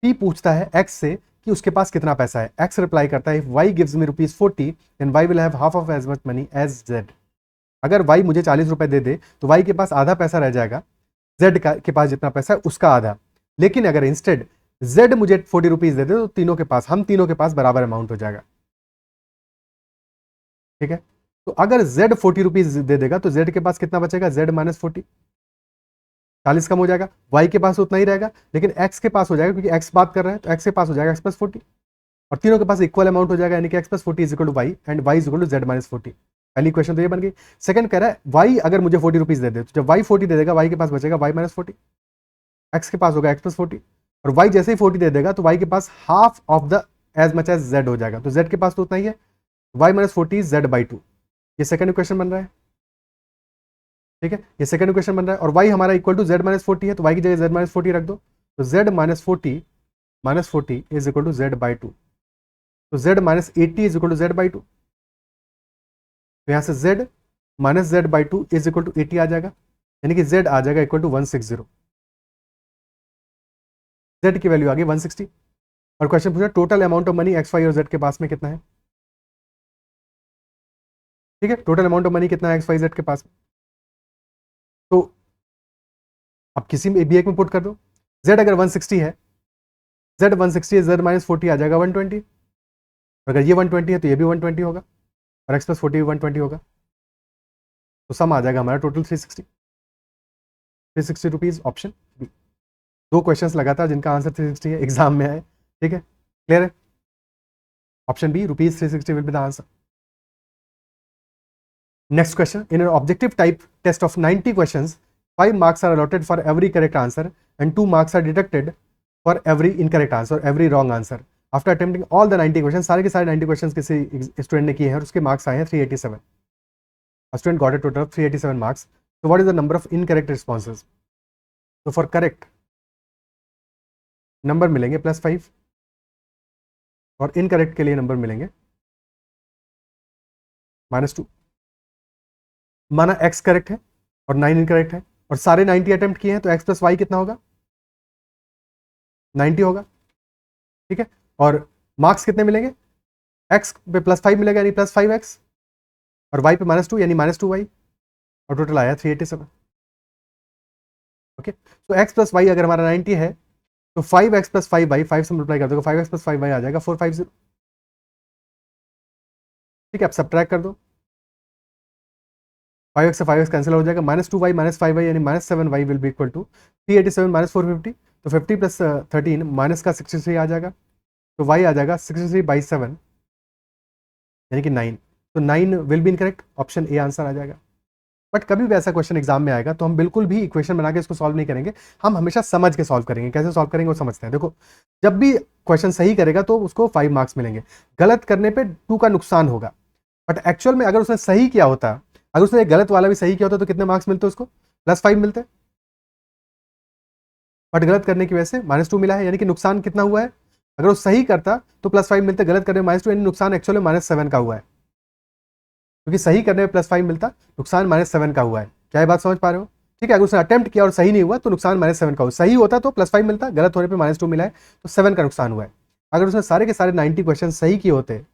P पूछता है एक्स से कि उसके पास कितना पैसा है। एक्स रिप्लाई करता है, Y gives me ₹40 then Y will have half of as much money as Z. अगर वाई मुझे 40 रुपए दे दे तो वाई के पास आधा पैसा रह जाएगा, जेड के पास जितना पैसा है उसका आधा। लेकिन अगर इंस्टेड जेड मुझे 40 रुपीज दे दे तो तीनों के पास, हम तीनों के पास बराबर अमाउंट हो जाएगा, ठीक है। तो अगर जेड 40 रुपीज दे देगा तो जेड के पास कितना बचेगा, जेड माइनस 40, 40 कम हो जाएगा, वाई के पास उतना ही रहेगा, लेकिन एक्स के पास हो जाएगा क्योंकि एक्स बात कर रहा है, तो एक्स के पास हो जाएगा एक्स प्लस 40, और तीनों के पास इक्वल अमाउंट हो जाएगा, यानी कि X plus 40 is equal to Y and Y is equal to Z minus 40। पहली क्वेश्चन तो ये बन गई। सेकंड कह रहा है वाई अगर मुझे 40 रुपीज दे दे तो जब वाई 40 दे देगा वाई के पास बचेगा वाई माइनस 40, एक्स के पास होगा एक्स प्लस 40, और वाई जैसे ही 40 दे देगा तो वाई के पास half of the age much as Z हो जाएगा, तो जेड के पास तो उतना ही है, वाई माइनस 40 जेड बाई 2। ये सेकंड क्वेश्चन बन रहा है, ठीक है, ये सेकंड क्वेश्चन बन रहा है। और वाई हमारा इक्वल टू जेड माइनस 40 है, तो वाई की जगह जेड माइनस 40 रख दो, तो Z minus 40 is equal to Z by 2, तो Z minus 80 is equal to Z by 2। तो यहाँ से Z minus Z by 2 is equal to 80 आ जाएगा, यानी कि जेड आ जाएगा इक्वल टू 160। जेड की वैल्यू आ गई 160। और क्वेश्चन पूछा total amount of money X Y और जेड के पास में कितना है, ठीक है, टोटल अमाउंट ऑफ मनी कितना है एक्स वाई जेड के पास में। तो अब किसी में भी एक में पुट कर दो, जेड अगर 160 है, जेड 160 है, जेड माइनस 40 आ जाएगा 120। अगर ये 120 है तो ये भी 120 होगा, और एक्स प्लस 40 भी 120 होगा, तो सम आ जाएगा हमारा टोटल 360 रुपीज, ऑप्शन बी। दो क्वेश्चंस लगातार जिनका आंसर 360 है, एग्जाम में आए, ठीक है, क्लियर है, option B ₹360 will be the answer. Next question, in an objective type test of 90 questions, 5 marks are allotted for every correct answer and 2 marks are deducted for every incorrect answer, every wrong answer. After attempting all the 90 questions, सारे के सारे 90 questions किसी student ने किए हैं और उसके marks आए हैं 387. A student got a total of 387 marks. So what is the number of incorrect responses? So for correct, number मिलेंगे +5 और इनकरेक्ट के लिए नंबर मिलेंगे -2। माना x करेक्ट है और 9 इनकरेक्ट है और सारे 90 अटेम्प्ट किए हैं, तो x प्लस वाई कितना होगा, 90 होगा, ठीक है। और मार्क्स कितने मिलेंगे, x पे +5 मिलेगा यानी +5x, और y पे -2 यानी -2y, और टोटल आया 387। ओके, तो x प्लस वाई अगर हमारा 90 है तो 5x प्लस 5y, 5 से मल्टीप्लाई कर दो, 5x प्लस 5y आ जाएगा 450, ठीक है। अब सब्ट्रैक्ट कर दो, 5x से 5x कैंसिल हो जाएगा, -2y माइनस 5y यानी -7y will be equal to 387 minus 450, तो 50 प्लस 13 माइनस का 63 आ जाएगा, तो y आ जाएगा 63/7 यानी कि 9, तो 9 will be incorrect, option A answer आ जाएगा। बट कभी भी ऐसा क्वेश्चन एग्जाम में आएगा तो हम बिल्कुल भी इक्वेशन बना के इसको सॉल्व नहीं करेंगे, हम हमेशा समझ के सॉल्व करेंगे। कैसे सॉल्व करेंगे वो समझते हैं। देखो, जब भी क्वेश्चन सही करेगा तो उसको 5 मार्क्स मिलेंगे, गलत करने पे 2 का नुकसान होगा। बट एक्चुअल में अगर उसने सही किया होता, अगर उसने गलत वाला भी सही किया होता तो कितने मार्क्स मिलते उसको, +5 मिलते। बट गलत करने की वजह से -2 मिला है, यानी कि नुकसान कितना हुआ है। अगर वो सही करता तो +5 मिलते, गलत करने में -2, यानी नुकसान एक्चुअली -7 का हुआ है, क्योंकि सही करने में +5 मिलता, नुकसान -7 का हुआ है। क्या ये बात समझ पा रहे हो, ठीक है। अगर उसने अटेम्प्ट किया और सही नहीं हुआ तो नुकसान -7 का हुआ, सही होता तो +5 मिलता, गलत होने पे -2 मिला है तो 7 का नुकसान हुआ है। अगर उसने सारे के सारे 90 क्वेश्चन सही किए होते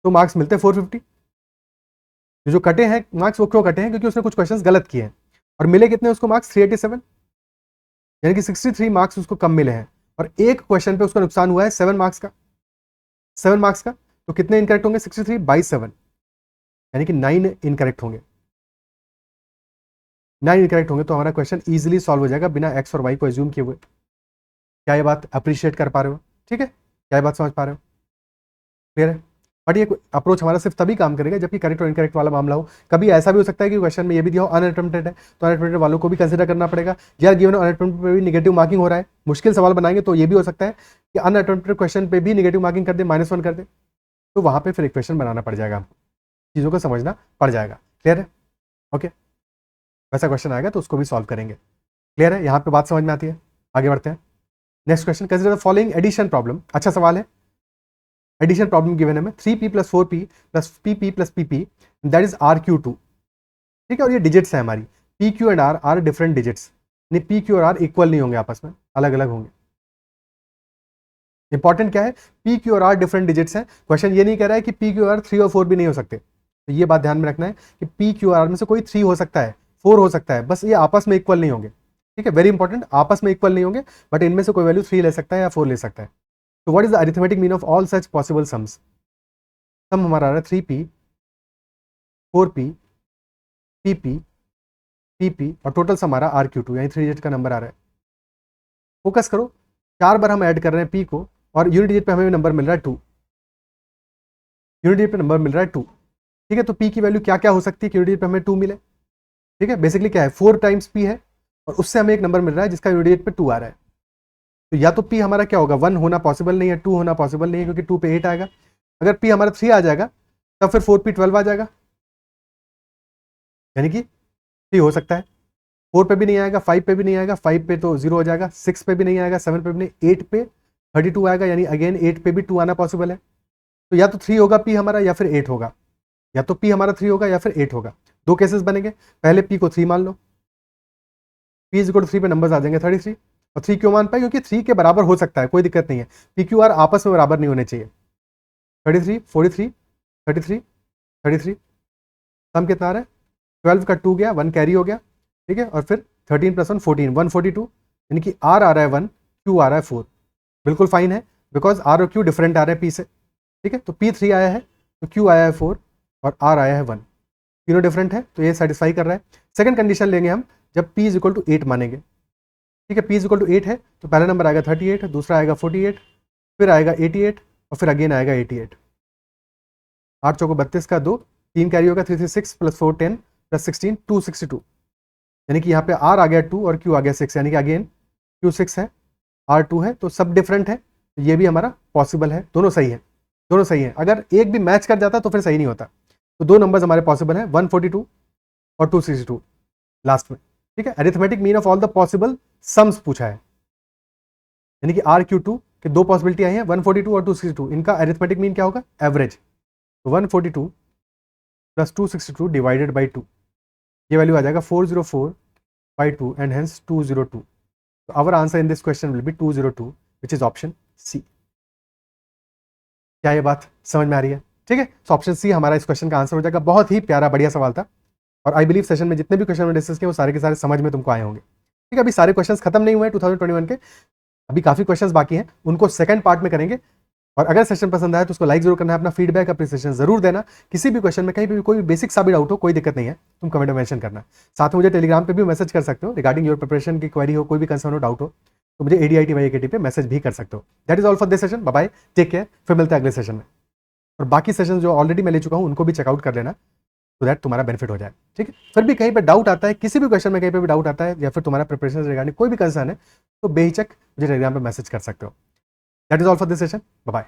तो मार्क्स मिलते 450। जो कटे हैं मार्क्स वो क्यों कटे हैं, क्योंकि उसने कुछ क्वेश्चंस गलत किए हैं, और मिले कितने उसको मार्क्स 387, यानी कि 63 मार्क्स उसको कम मिले हैं, और एक क्वेश्चन पे उसका नुकसान हुआ है 7 मार्क्स का, 7 मार्क्स का। तो कितने इनकरेक्ट होंगे, 63/7 यानी कि 9 इनकरेक्ट होंगे, 9 इनकरेक्ट होंगे, तो हमारा क्वेश्चन इजीली सॉल्व हो जाएगा बिना एक्स और वाई को एज्यूम किए हुए। क्या ये बात अप्रिशिएट कर पा रहे हो, ठीक है, क्या ये बात समझ पा रहे हो? क्लियर है? बट ये अप्रोच हमारा सिर्फ तभी काम करेगा जबकि करेक्ट और इनकरेक्ट वाला मामला हो। कभी ऐसा भी हो सकता है कि क्वेश्चन में ये भी दिया हो अनअटेम्प्टेड है, तो अनअटेम्प्टेड वालों को भी कंसिडर करना पड़ेगा। यार गिवन अनअटेम्प्टेड पे भी नेगेटिव मार्किंग हो रहा है, मुश्किल सवाल बनाएंगे तो ये भी हो सकता है कि अनअटेम्प्टेड क्वेश्चन पे भी नेगेटिव मार्किंग कर दे, -1 कर दे, तो वहां पे फिर इक्वेशन बनाना पड़ जाएगा, हमको चीज़ों को समझना पड़ जाएगा। क्लियर है? ओके, वैसा क्वेश्चन आएगा तो उसको भी सॉल्व करेंगे। क्लियर है? यहाँ पे बात समझ में आती है? आगे बढ़ते हैं। Next question, consider the following addition problem. अच्छा सवाल है, एडिशन प्रॉब्लम गिवन है हमें 3p + 4p + pp + pp that is rq2। ठीक है, और ये डिजिट्स है हमारी, p q and r are different digits, यानी p q और r इक्वल नहीं होंगे, आपस में अलग अलग होंगे। इंपॉर्टेंट क्या है, p q और r डिफरेंट डिजिट्स हैं। क्वेश्चन ये नहीं कह रहा है कि p q और r 3 और 4 भी नहीं हो सकते, तो ये बात ध्यान में रखना है कि p q और r में से कोई 3 हो सकता है, 4 हो सकता है, बस ये आपस में इक्वल नहीं होंगे। ठीक है, वेरी इंपॉर्टेंट, आपस में इक्वल नहीं होंगे, बट इनमें से कोई वैल्यू 3 ले सकता है या 4 ले सकता है। तो what is the arithmetic mean of all such possible sums? Sum हमारा आ रहा है 3p 4p pp pp और टोटल सम हमारा rq2, यानी 3 डिजिट का नंबर आ रहा है। फोकस करो, 4 बार हम ऐड कर रहे हैं p को और यूनिट डिजिट पे हमें नंबर मिल रहा है 2, यूनिट डिजिट पे नंबर मिल रहा है 2। ठीक है, तो p की वैल्यू क्या क्या हो सकती है कि यूनिट डिजिट पे हमें 2 मिले? ठीक है, बेसिकली क्या है, 4 टाइम्स p है और उससे हमें एक नंबर मिल रहा है जिसका यूनिट डिजिट पे 2 आ रहा है। तो या तो p हमारा क्या होगा, 1 होना पॉसिबल नहीं है, 2 होना पॉसिबल नहीं है, क्योंकि 2 पे 8 आएगा। अगर p हमारा 3 आ जाएगा तब फिर 4p 12 आ जाएगा, यानी कि 3 हो सकता है। 4 पे भी नहीं आएगा, 5 पे भी नहीं आएगा, 5 पे तो 0 हो जाएगा, 6 पे भी नहीं आएगा, 7 पे भी नहीं, 8 पे 32 आएगा, यानी अगेन 8 पे भी 2 आना पॉसिबल है। तो या तो 3 होगा p हमारा या फिर 8 होगा, या तो p हमारा 3 होगा या फिर 8 होगा। दो केसेस बनेंगे, पहले p को 3 मान लो, p = 3 पे नंबर्स आ जाएंगे 33। और 3 क्यों मान पाए, क्योंकि 3 के बराबर हो सकता है, कोई दिक्कत नहीं है, p q r आपस में बराबर नहीं होने चाहिए। 33 43 33 33, सम कितना आ रहा है, 12 का 2 गया, 1 कैरी हो गया। ठीक है, और फिर 13 + 1 14, 142, यानी कि r आ रहा है 1, q आ रहा है 4। बिल्कुल फाइन है, बिकॉज r और q डिफरेंट आ रहे हैं p से। ठीक है, तो p 3 आया है, तो q आया है 4 और r आया है 1, तीनों डिफरेंट है, तो ये सेटिस्फाई कर रहा है। सेकंड कंडीशन लेंगे हम जब p = 8 मानेंगे। ठीक है, p = 8 है तो पहला नंबर आएगा 38, दूसरा आएगा 48, फिर आएगा 88 और फिर अगेन आएगा 88। 8 चौको 32 का 2, 3 कैरी होगा, 336 + 4 10 + 16 262, यानी कि यहाँ पे r आ गया 2 और q आ गया 6, यानी कि अगेन q 6 है, r 2 है, तो सब डिफरेंट है, तो ये भी हमारा पॉसिबल है, दोनों सही है, दोनों सही है। अगर एक भी मैच कर जाता तो फिर सही नहीं होता। तो दो नंबर्स हमारे पॉसिबल है, 142 और 262 लास्ट में। ठीक है, arithmetic mean of all the possible sums पूछा है, यानी कि rq2 के दो पॉसिबिलिटी आई हैं, 142 और 262, इनका अरिथमेटिक मीन क्या होगा, एवरेज। तो 142 + 262 डिवाइडेड बाई 2, ये वैल्यू आ जाएगा 404/2 एंड हेंस 202। तो our answer in this question will be 202 which is option C. क्या ये बात समझ में आ रही है? ठीक है, तो ऑप्शन सी हमारा इस क्वेश्चन का आंसर हो जाएगा। बहुत ही प्यारा बढ़िया सवाल था, और आई बिलीव सेशन में जितने भी क्वेश्चन डिस्कस किए वो सारे के सारे समझ में तुमको आए होंगे। ठीक है, अभी सारे क्वेश्चंस खत्म नहीं हुए 2021 के, अभी काफी क्वेश्चंस बाकी हैं, उनको सेकंड पार्ट में करेंगे। और अगर सेशन पसंद आया तो उसको लाइक जरूर करना है, अपना फीडबैक अप्रिसिएशन जरूर देना। किसी भी क्वेश्चन में कहीं भी कोई बेसिक सा भी डाउट हो, कोई दिक्कत नहीं है, तुम कमेंट में मेंशन करना। साथ में मुझे टेलीग्राम पे भी मैसेज कर सकते हो, रिगार्डिंग योर प्रिपरेशन की क्वेरी हो, कोई भी कंसर्न हो, डाउट हो, तो मुझे ADITY पे मैसेज भी कर सकते हो। That is all for this session, bye bye, take care, फिर मिलते हैं अगले सेशन में। और बाकी सेशन जो ऑलरेडी मैं ले चुका हूँ उनको भी चेकआउट कर लेना, तो दैट तुम्हारा बेनिफिट हो जाए। ठीक है, फिर भी कहीं पर डाउट आता है, किसी भी क्वेश्चन में कहीं पर भी डाउट आता है, या फिर तुम्हारा प्रिपरेशन रिगार्डिंग कोई भी कंसर्न है, तो बेहिचक मुझे टेलीग्राम पर मैसेज कर सकते हो। That is all for this session, bye bye.